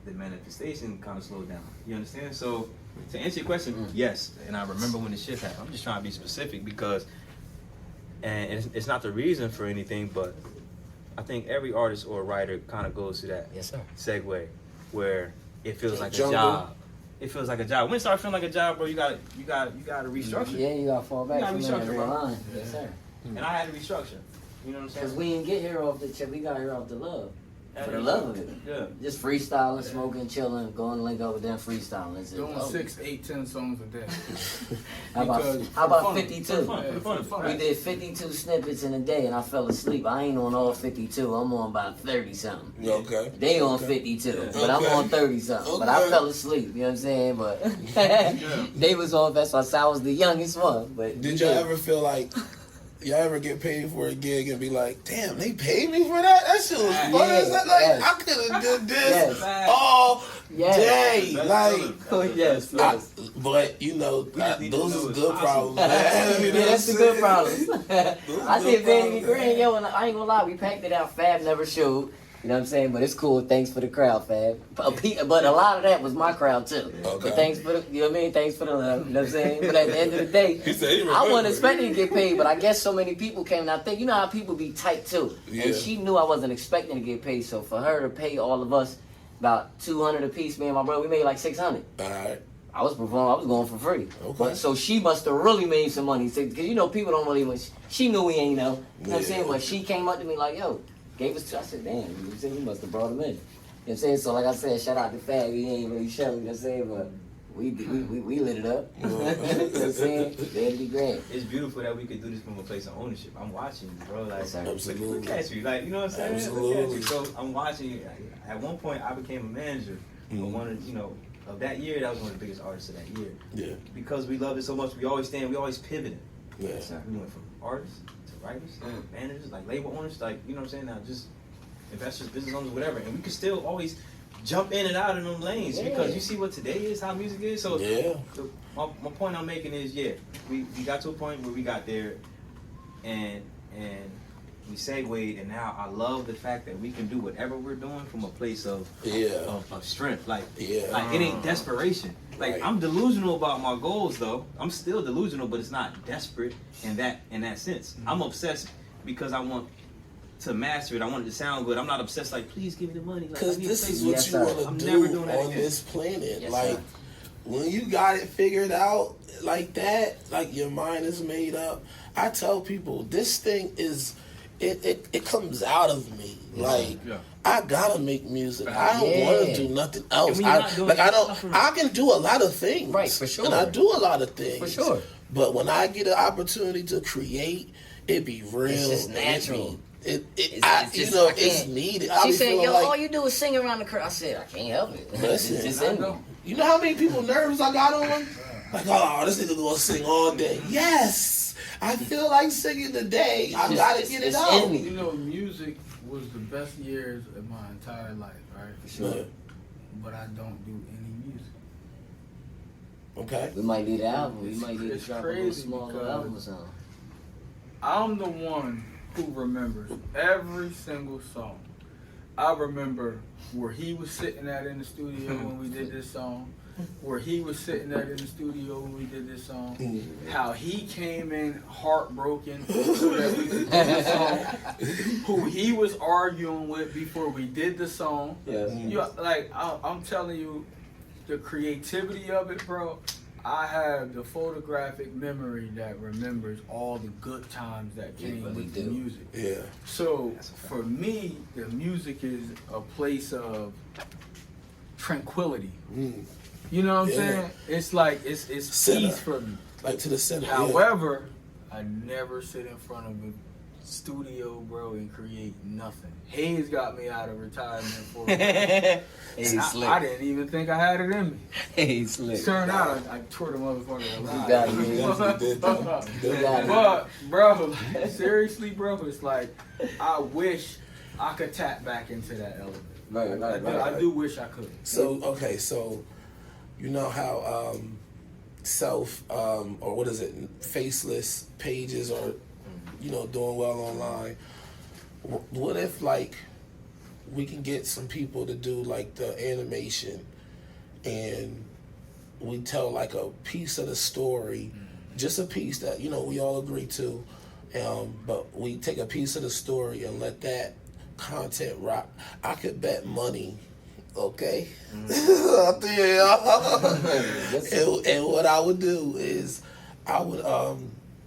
the manifestation kind of slowed down. You understand? So to answer your question, yes. And I remember when the shift happened. I'm just trying to be specific because, and it's not the reason for anything, but I think every artist or writer kind of goes through that segue where it feels like a job. It feels like a job. When it starts feeling like a job, bro, you got to restructure. Yeah, you got to fall back. You got to restructure, bro. Line. Yes, sir. And I had to restructure. You know what I'm saying? Because we didn't get here off the chip. We got here off the love. For the love of it. Yeah. Just freestyling, smoking, chilling, going to link up with them, freestyling. It's doing 6, 8, 10 songs a day. How about 52? For fun. We did 52 snippets in a day and I fell asleep. I ain't on all 52. I'm on about 30 something. Okay. They on 52, but I'm on 30 something. But I fell asleep, you know what I'm saying? But they was on, that's why I was the youngest one. But did y'all ever feel like, y'all ever get paid for a gig and be like, damn, they paid me for that? That shit was fun. I could have did this all day. Like, but you know, those are good problems. That's the good problems. I did Vanity Green, yo, and I ain't gonna lie, we packed it out. Fab never showed. You know what I'm saying? But it's cool. Thanks for the crowd, Fab. But a lot of that was my crowd, too. Okay. But thanks for the, you know what I mean? Thanks for the love. You know what I'm saying? But at the end of the day, I wasn't expecting to get paid, but I guess so many people came. And I think, you know how people be tight, too. Yeah. And she knew I wasn't expecting to get paid. So for her to pay all of us about $200 a piece, me and my brother, we made like $600. All right. I was performing. I was going for free. Okay. But, so she must have really made some money. Because, you know, people don't really much. She knew we ain't know. You know what I'm saying? But she came up to me like, yo. Gave us two. I said, damn, you know what I'm saying? You must have brought him in. You know what I'm saying? So like I said, shout out to Fab. He ain't really showing, you know what I'm saying? But we lit it up. You know what I'm saying? That'd be great. It's beautiful that we could do this from a place of ownership. I'm watching you, bro. Like, absolutely. Look at you. Like, you know what I'm saying? Absolutely. Look at you. So I'm watching you. At one point, I became a manager of one of, you know, of that year. That was one of the biggest artists of that year. Yeah. Because we loved it so much, we always pivoted. Yeah. We went from artists to writers, managers, like label owners, like, you know what I'm saying? Now just investors, business owners, whatever. And we can still always jump in and out of them lanes because you see what today is, how music is. So my point I'm making is, we got to a point where we got there and we segued, and now I love the fact that we can do whatever we're doing from a place of strength. Like it ain't desperation. Like I'm delusional about my goals though. I'm still delusional, but it's not desperate in that sense. I'm obsessed because I want to master it. I want it to sound good. I'm not obsessed like, please give me the money. Because this is what you want to do on this planet. Like when you got it figured out like that, like your mind is made up. I tell people this thing is it comes out of me. Like I gotta make music. I don't want to do nothing else. I can do a lot of things. Right, for sure. And I do a lot of things. For sure. But when I get an opportunity to create, it be real. It's just natural. It's needed. She said, yo, all you do is sing around the crowd. I said, I can't help it. Listen, it's just in me. You know how many people nerves I got on? Like, oh, this nigga gonna sing all day. Yes, I feel like singing today. I gotta get it out. You know, music was the best years of my entire life, right? For sure. But I don't do any music. Okay. We might need an album. We might need to drop a little small album or something. I'm the one who remembers every single song. I remember where he was sitting at in the studio when we did this song. where he was sitting there in the studio when we did this song, how he came in heartbroken so that we could do the song, who he was arguing with before we did the song. Like, I'm telling you, the creativity of it, bro. I have the photographic memory that remembers all the good times that came with the music. Yeah. So for me, the music is a place of tranquility. You know what I'm saying? It's like it's peace for me. Like to the center. However, I never sit in front of a studio, bro, and create nothing. Hayes got me out of retirement for a while. I didn't even think I had it in me. Hayes slick. Turned out I tore the motherfucker alive. You got it. But bro, seriously, bro, it's like I wish I could tap back into that element. Right. I do wish I could. So okay, so you know how self or what is it, faceless pages are, you know, doing well online. What if like we can get some people to do like the animation and we tell like a piece of the story, just a piece that, you know, we all agree to, but we take a piece of the story and let that content rock. I could bet money, okay? And what I would do is I would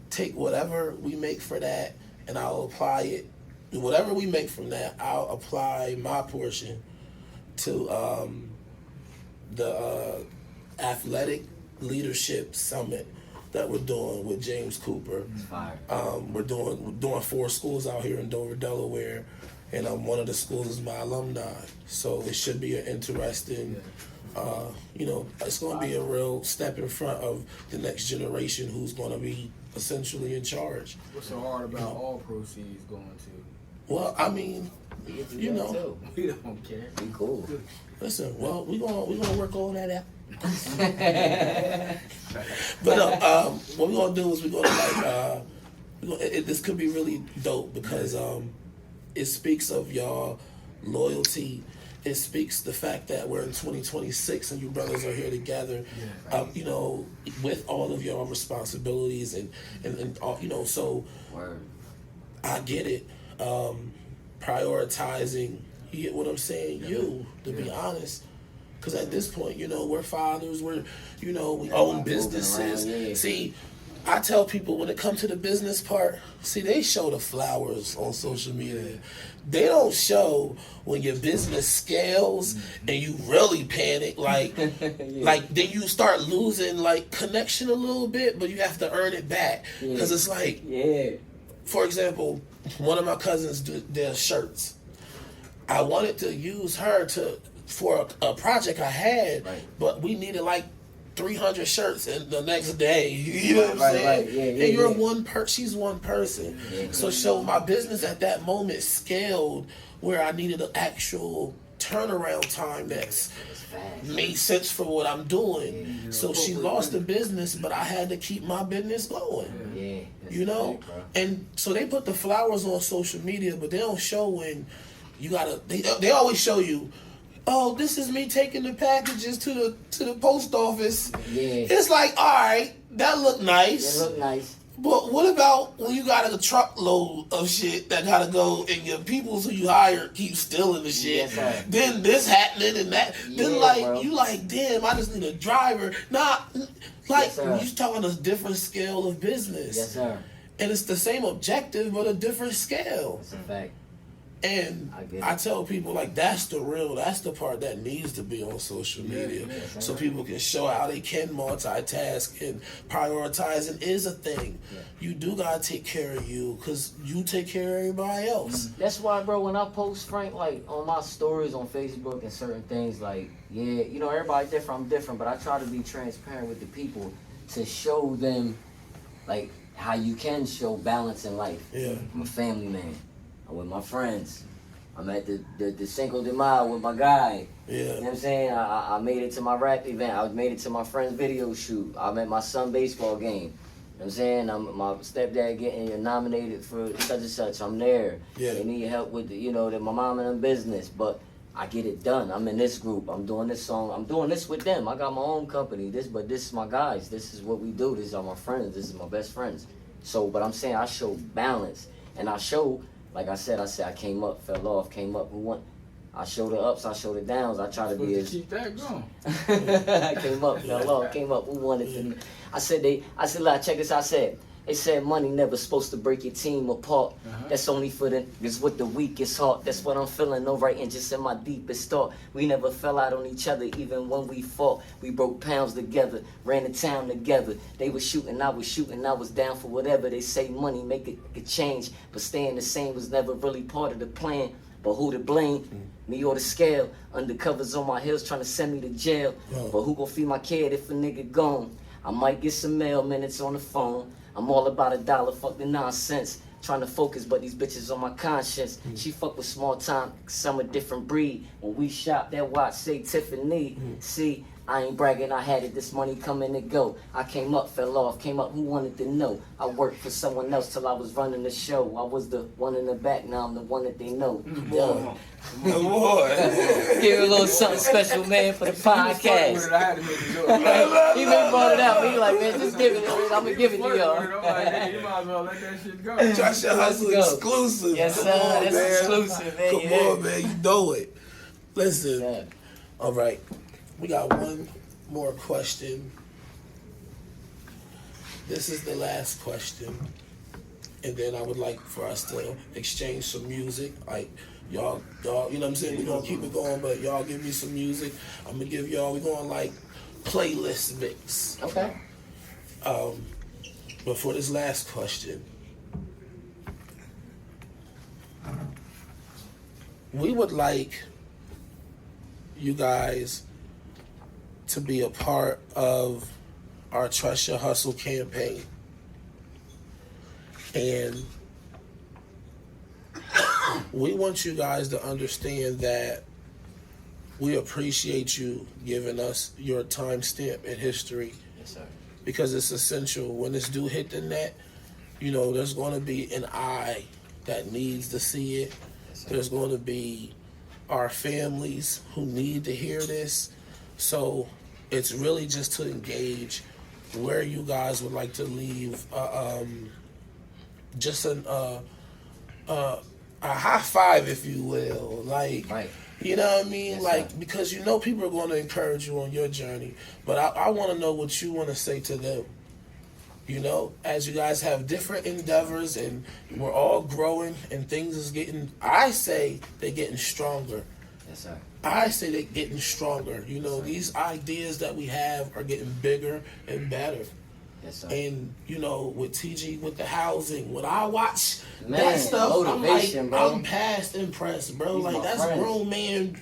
take whatever we make for that and I'll apply it. Whatever we make from that, I'll apply my portion to the athletic leadership summit that we're doing with James Cooper. We're doing 4 schools out here in Dover, Delaware, and one of the schools is my alumni. So it should be an interesting, you know, it's going to be a real step in front of the next generation who's going to be essentially in charge. What's so hard about all proceeds going to? Well, I mean, you know, we don't care. Be cool. Listen, well, we gonna work on that app. But what we're gonna do is we're gonna like this could be really dope because it speaks of y'all loyalty. It speaks the fact that we're in 2026 and you brothers are here together, you know, with all of your responsibilities and all, you know, so I get it. Prioritizing, you get what I'm saying? You, to be honest. Because at this point, you know, we're fathers, we own businesses. See, I tell people when it comes to the business part, see, they show the flowers on social media. They don't show when your business scales and you really panic, like, like then you start losing like connection a little bit, but you have to earn it back. Because it's like, for example, one of my cousins does shirts. I wanted to use her for a project I had, but we needed like 300 shirts in the next day. You know what I'm saying? And you're one she's one person. So my business at that moment scaled where I needed an actual turnaround time that's made sense for what I'm doing. So she lost the business, but I had to keep my business going. You know? And so they put the flowers on social media, but they don't show when you gotta, they always show you, oh, this is me taking the packages to the post office. It's like, all right, that look nice. It look nice. But what about when you got a truckload of shit that gotta go and your people who you hired keep stealing the shit? Then this happening and that. Then like you like, damn, I just need a driver. Nah, like you talking a different scale of business. Yes, sir. And it's the same objective but a different scale. That's a fact. And I tell people, like, that's the part that needs to be on social media. So people can show how they can multitask and prioritizing is a thing. You do gotta take care of you because you take care of everybody else. That's why, bro, when I post, Frank, like, on my stories on Facebook and certain things, like, you know, everybody different, I'm different, but I try to be transparent with the people to show them, like, how you can show balance in life. I'm a family man. I'm with my friends. I'm at the Cinco de Mayo with my guy. You know what I'm saying? I made it to my rap event. I made it to my friend's video shoot. I'm at my son's baseball game. You know what I'm saying? My stepdad getting nominated for such and such. I'm there. They need help with, my mom and them business. But I get it done. I'm in this group. I'm doing this song. I'm doing this with them. I got my own company. But this is my guys. This is what we do. These are my friends. This is my best friends. So, but I'm saying I show balance. And I show, like I said I came up, fell off, came up. Who won? I show the ups, I show the downs. I try to be as... keep that going. I came up, fell off, came up. Who wanted to... I said, look, check this out. I said, they said money never supposed to break your team apart. That's only for the niggas with the weakest heart. That's what I'm feeling, no writing, just in my deepest thought. We never fell out on each other, even when we fought. We broke pounds together, ran the town together. They was shooting, I was shooting, I was down for whatever. They say money make it change, but staying the same was never really part of the plan. But who to blame? Me or the scale? Undercovers on my heels trying to send me to jail. But who gon' feed my kid if a nigga gone? I might get some mail minutes on the phone. I'm all about $1, fuck the nonsense. Trying to focus, but these bitches on my conscience. She fuck with small time, some a different breed. When we shop, that watch say Tiffany. See, I ain't bragging, I had it, this money coming and go. I came up, fell off, came up, who wanted to know? I worked for someone else till I was running the show. I was the one in the back, now I'm the one that they know. Come on. Give a little something special, man, for the podcast. I had to make it good. He been brought it out, he like, man, just give it, I'm gonna give it to y'all. I'm like, hey, you might as well let that shit go. Josh Hustle exclusive. Yes, sir, that's exclusive, man. Come on, man, you know it. Listen, all right. We got one more question. This is the last question. And then I would like for us to exchange some music. Like, y'all, you know what I'm saying? We're going to keep it going, but y'all give me some music. I'm going to give y'all, we're going like playlist mix. Okay. But for this last question, we would like you guys to be a part of our Trust Your Hustle campaign. And we want you guys to understand that we appreciate you giving us your timestamp in history. Yes, sir. Because it's essential. When this do hit the net, you know, there's going to be an eye that needs to see it. Yes, there's going to be our families who need to hear this. So it's really just to engage where you guys would like to leave just a high five, if you will. Like, right. You know what I mean? Yes, like, sir. because you know people are going to encourage you on your journey. But I want to know what you want to say to them. You know, as you guys have different endeavors and we're all growing and things is getting, I say they're getting stronger. Yes, sir. I say they're getting stronger. You know, these ideas that we have are getting bigger and better. Yes, sir. And, you know, with TG, with the housing, when I watch Man, that stuff, motivation, I'm like, bro. I'm past impressed, bro. He's like, my that's friend. grown man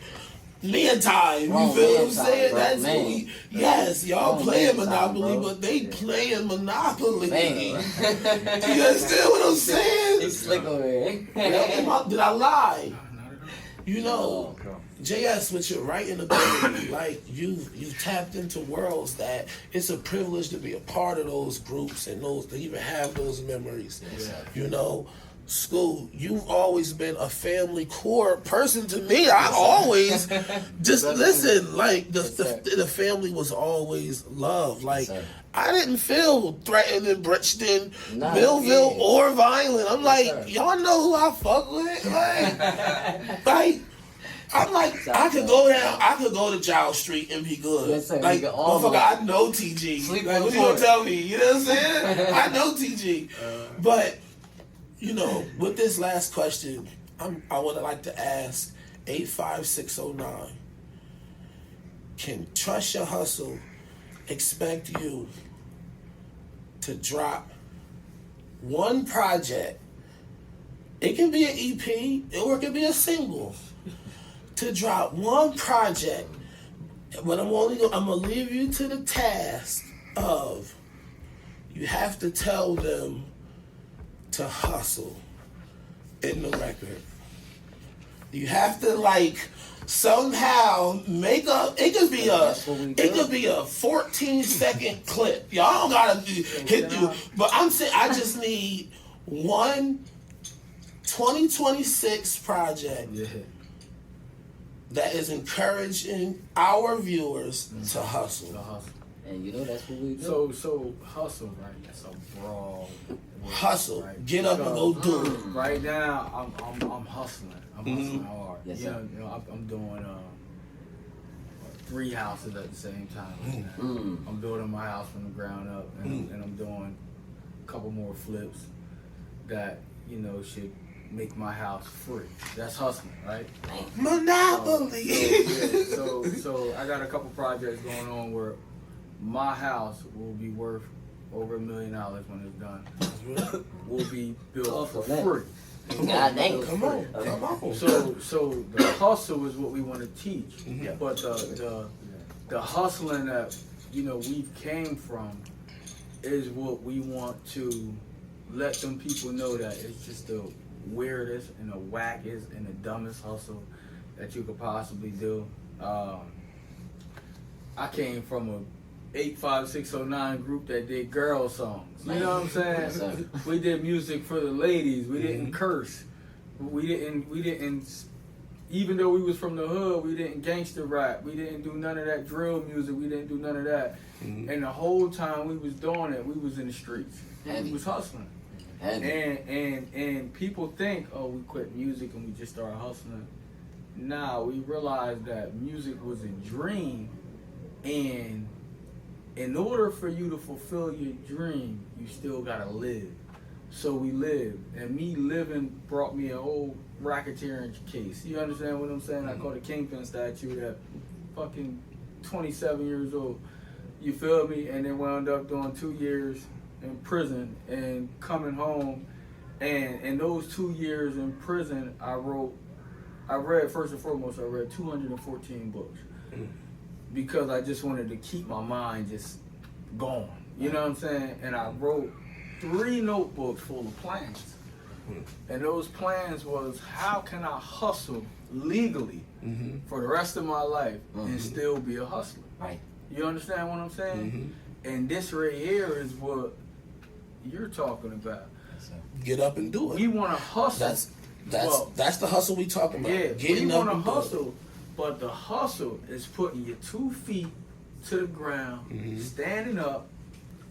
time. Grown You feel what I'm man time, saying? bro. That's Man. what we, yes, y'all Grown playing man time, Monopoly, bro. but they playing Monopoly. Man. You understand what I'm saying? He's slick over here. Did I lie? Not at all. You know, JS, with your writing ability, like you've tapped into worlds that it's a privilege to be a part of those groups and those to even have those memories. Yes, you know, school, you've always been a family core person to me. I always just listen, like the family was always love. Like I didn't feel threatened in Bridgeton, Millville, or Violent. I'm like, y'all know who I fuck with? Like I'm like, I could go down, I could go to Giles Street and be good. Yes, sir. Like, motherfucker, I know TG. Sleep Like, on what the you gonna floor. tell me? You know what I'm saying? I know TG. But, you know, with this last question, I would like to ask 85609, can Trust Your Hustle expect you to drop one project? It can be an EP or it can be a single. To drop one project, but I'm gonna leave you to the task of you have to tell them to hustle in the record. You have to like somehow make up. It could be a 14-second clip. Y'all don't gotta hit you, but I'm saying I just need one 2026 project. Yeah. that is encouraging our viewers to hustle. And you know that's what we do. So hustle, right? That's a broad word, Hustle. right? Get up and go do it. Right now, I'm hustling. I'm hustling hard. Yes, you sir. know, I'm doing 3 houses at the same time. I'm building my house from the ground up, and I'm doing a couple more flips that should make my house free. That's hustling, right? Monopoly. So I got a couple projects going on where my house will be worth over $1 million when it's done. Will be built for free. God dang. Come on. So the hustle is what we want to teach, but the hustling that we came from is what we want to let them people know that it's just the weirdest and the wackest and the dumbest hustle that you could possibly do. I came from a 85609 group that did girl songs. You know what I'm saying? We did music for the ladies. We didn't curse. We didn't. Even though we was from the hood, we didn't gangster rap. We didn't do none of that drill music. We didn't do none of that. And the whole time we was doing it, we was in the streets. We was hustling. And people think, oh, we quit music and we just started hustling. Nah, we realized that music was a dream, and in order for you to fulfill your dream, you still gotta live. So we lived, and me living brought me a whole racketeering case. You understand what I'm saying? I caught a kingpin statue that fucking 27 years old. You feel me? And then wound up doing 2 years in prison and coming home. And in those 2 years in prison, I read, first and foremost, I read 214 books. Because I just wanted to keep my mind just going. You know what I'm saying? And I wrote 3 notebooks full of plans. And those plans was, how can I hustle legally for the rest of my life and still be a hustler? Right. You understand what I'm saying? And this right here is what you're talking about. Get up and do it. We want to hustle. That's the hustle we talking about. Yeah, Getting we up want and to do it. hustle, but the hustle is putting your 2 feet to the ground, standing up,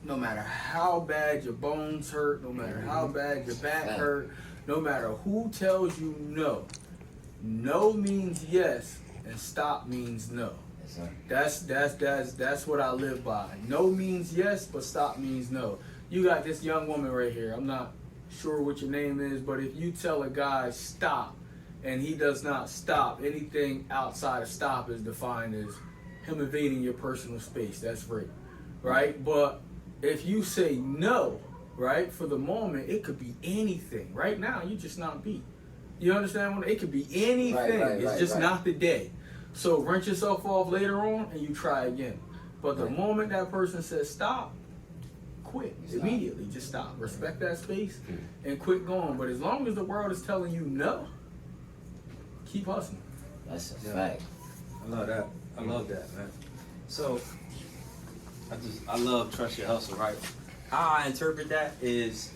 no matter how bad your bones hurt, no matter how bad your back hurt, no matter who tells you no. No means yes, and stop means no. That's what I live by. No means yes, but stop means no. You got this young woman right here. I'm not sure what your name is, but if you tell a guy stop and he does not stop, anything outside of stop is defined as him invading your personal space. That's rape, right? But if you say no, right, for the moment, it could be anything. Right now, you're just not beat. You understand? It could be anything. It's just not the day. So rinse yourself off later on and you try again. But the moment that person says stop, quit immediately. Just stop. Respect that space and quit going. But as long as the world is telling you no, keep hustling. That's a fact. I love that. I love that, man. So I love trust your hustle, right? How I interpret that is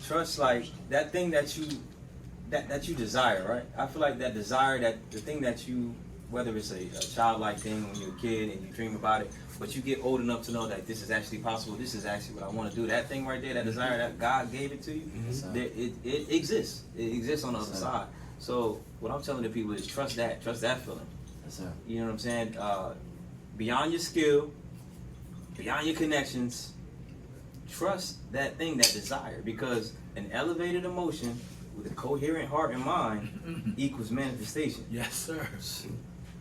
trust, like that thing that you desire, right? I feel like that desire, that the thing that you, whether it's a childlike thing when you're a kid and you dream about it, but you get old enough to know that this is actually possible, this is actually what I want to do. That thing right there, that desire that God gave it to you, it exists. It exists on the other side. So what I'm telling the people is trust that feeling. You know what I'm saying? Beyond your skill, beyond your connections, trust that thing, that desire, because an elevated emotion with a coherent heart and mind equals manifestation. Yes, sir.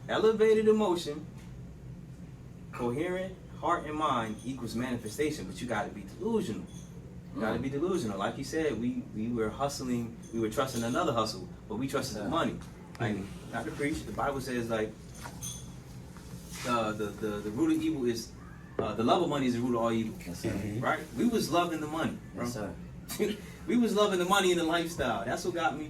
Elevated emotion, coherent heart and mind equals manifestation, but you gotta be delusional. You gotta be delusional. Like you said, we were hustling, we were trusting another hustle, but we trusted the money. Like, not to preach, the Bible says like the root of evil is the love of money is the root of all evil. Right? We was loving the money, bro. Yes, sir. We was loving the money and the lifestyle. That's what got me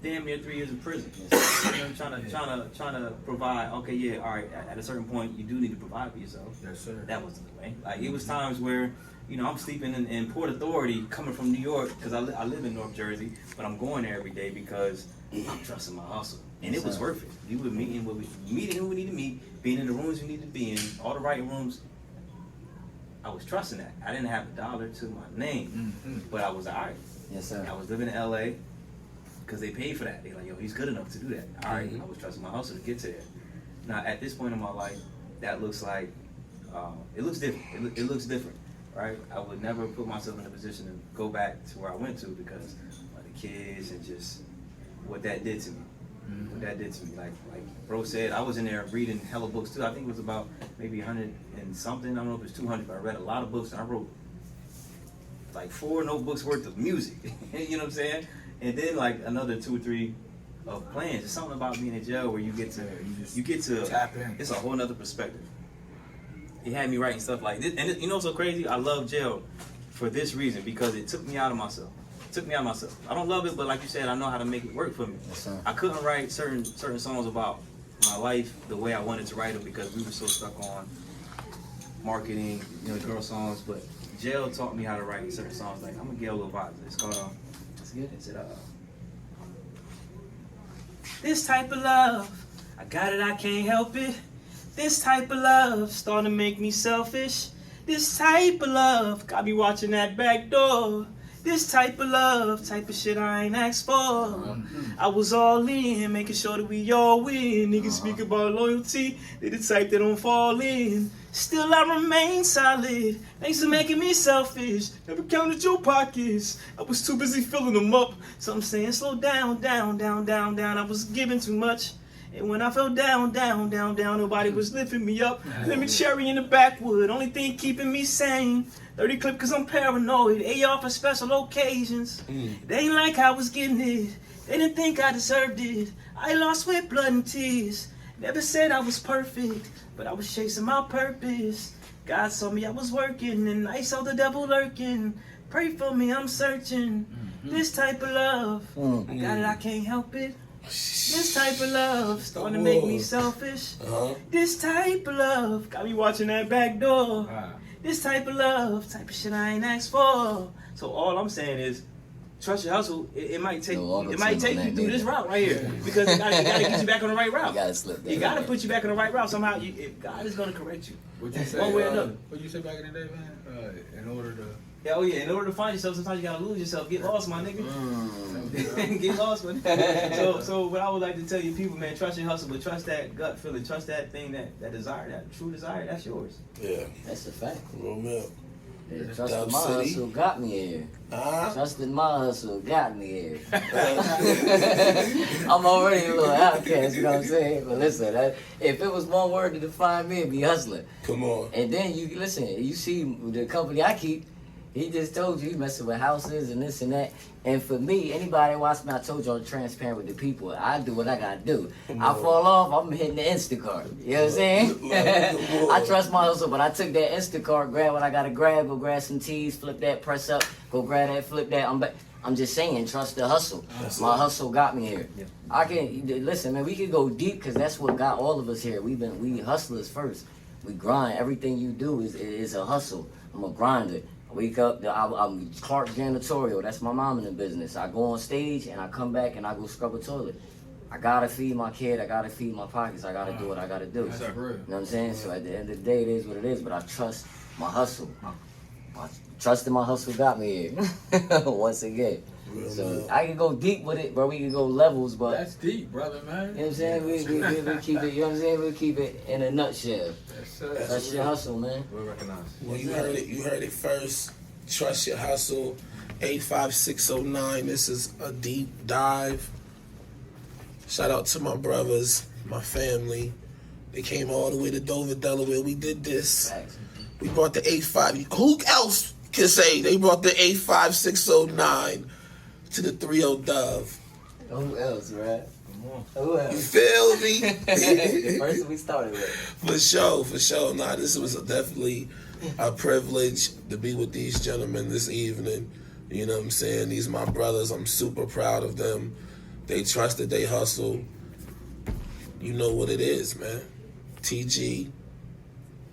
damn near 3 years in prison. You know, trying to provide. Okay, yeah, all right. At a certain point, you do need to provide for yourself. Yes, sir. That wasn't the way. Like it was times where, you know, I'm sleeping in Port Authority, coming from New York because I live in North Jersey, but I'm going there every day because I'm trusting my hustle. And it was worth it. You were meeting who we need to meet, being in the rooms we need to be in, all the right rooms. I was trusting that. I didn't have a dollar to my name, but I was all right. Yes, sir. I was living in LA because they paid for that. They like, yo, he's good enough to do that. All right, I was trusting my hustle to get to there. Now, at this point in my life, that looks like, it looks different. It looks different, right? I would never put myself in a position to go back to where I went to because of the kids and just what that did to me. What that did to me. Like bro said, I was in there reading hella books too. I think it was about maybe 100 and something. I don't know if it's 200, but I read a lot of books and I wrote like 4 notebooks worth of music. You know what I'm saying? And then like another 2 or 3 of plans. It's something about being in jail where you get to tap in. It's a whole nother perspective. He had me writing stuff like this, and you know what's so crazy? I love jail for this reason because it took me out of myself. I don't love it, but like you said, I know how to make it work for me. Yes, sir. I couldn't write certain songs about my life the way I wanted to write them because we were so stuck on marketing, you know, girl songs. But jail taught me how to write certain songs. Like I'm gonna get a little vibe. It's called Let's get it. is it this type of love, I got it, I can't help it. This type of love starting to make me selfish. This type of love got me watching that back door. This type of love, type of shit I ain't asked for. I was all in, making sure that we all win. Niggas speak about loyalty, they the type that don't fall in. Still I remain solid, thanks for making me selfish. Never counted your pockets, I was too busy filling them up. So I'm saying slow down, down, down, down, down. I was giving too much. And when I fell down, down, down, down, nobody was lifting me up. Lemon cherry in the backwood, only thing keeping me sane. 30 clip cause I'm paranoid, AR for special occasions. They ain't like I was getting it, they didn't think I deserved it. I lost with blood and tears, never said I was perfect, but I was chasing my purpose. God saw me, I was working, and I saw the devil lurking. Pray for me, I'm searching. This type of love, I got it, I can't help it. This type of love starting to make me selfish. This type of love got me watching that back door. This type of love, type of shit I ain't asked for. So all I'm saying is, trust your hustle. It might take you through this route right here because it gotta get you back on the right route. You gotta slip that. You gotta put you back on the right route somehow. God is gonna correct you. What you say? One way or another. What you say back in the day, man? In order to. In order to find yourself, sometimes you gotta lose yourself. Get lost, my nigga. Get lost, man. So what I would like to tell you people, man, trust your hustle, but trust that gut feeling, trust that thing, that desire, that true desire, that's yours. Yeah. That's a fact. Real milk. Yeah, trusting Dub my City. hustle got me here. Trusting my hustle got me here. I'm already a little outcast, you know what I'm saying? But listen, if it was one word to define me, it'd be hustling. Come on. And then you see the company I keep, he just told you he's messing with houses and this and that. And for me, anybody that watch me, I told you I'm transparent with the people. I do what I gotta do. I fall off, I'm hitting the Instacart. You know what I'm saying? I trust my hustle, but I took that Instacart, grab what I gotta grab, go grab some teas, flip that, press up, go grab that, flip that. I'm just saying, trust the hustle. My hustle got me here. Yeah. I can listen, man. We can go deep because that's what got all of us here. We hustlers first. We grind. Everything you do is a hustle. I'm a grinder. I wake up. I'm Clark Janitorial. That's my mom in the business. I go on stage and I come back and I go scrub a toilet. I gotta feed my kid. I gotta feed my pockets. I gotta do what I gotta do. You know what I'm saying? So at the end of the day, it is what it is. But I trust my hustle. Trusting my hustle got me here once again. So I can go deep with it, bro. We can go levels, but that's deep, brother, man. You know what I'm saying? We keep it. You know what I'm saying? We keep it in a nutshell. Trust your hustle, man. We'll recognize. Well, you heard it. You heard it first. Trust your hustle. 85609. This is a deep dive. Shout out to my brothers, my family. They came all the way to Dover, Delaware. We did this. Thanks. We brought the 85. Who else can say they brought the 85609 to the 30 Dove? Who else, right? Who You else? feel me? First we started with. For sure. Nah, this was definitely a privilege to be with these gentlemen this evening. You know what I'm saying? These are my brothers. I'm super proud of them. They trusted, they hustle. You know what it is, man. TG,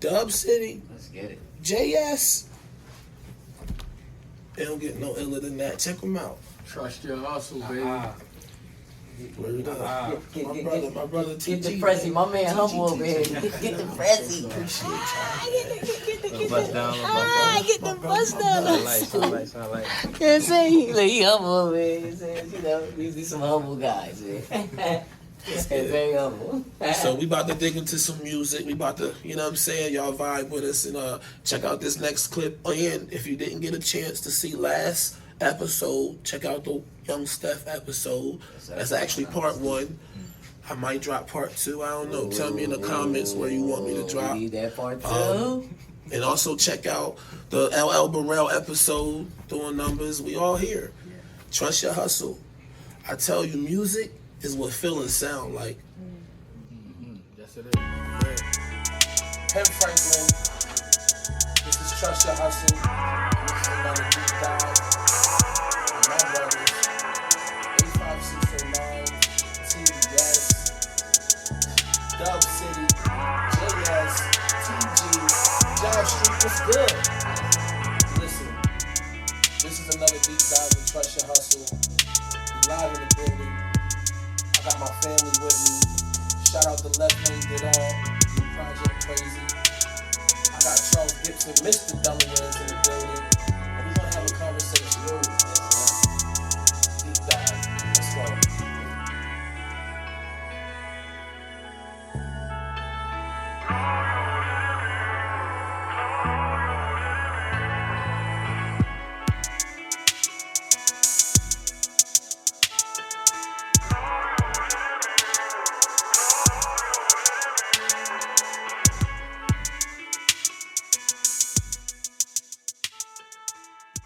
Dub City, Let's get it. JS. They don't get no iller than that. Check them out. Trust your hustle, baby. Word up. Get My brother Get the TG. Prezi, my man Humble over here. Get the Prezi. Bust down, Get the bust down. sound like. You know what I'm saying? He humble over here. He says, you know, these some humble guys, man. It's very humble. So we about to dig into some music. We about to, you know what I'm saying, y'all vibe with us and check out this next clip. And if you didn't get a chance to see last episode, check out the Young Steff episode. That's actually part 1. I might drop part 2. I don't know. Tell me in the comments where you want me to drop. We need that part 2. And also check out the LL Burrell episode, doing numbers. We all here. Trust your hustle. I tell you, music is what feelings sound like. Yes, it is. Pen Franklin. This is Trust Your Hustle. This is another deep dive. And my brothers, 85609, TYH, Dub City, JS, TG, John Street, what's good? Listen, this is another deep dive with Trust Your Hustle. We live in the building. I got my family with me. Shout out to Left Lane Did All, New Project Crazy. I got Charles Gibson, Mr. Delaware's in the building.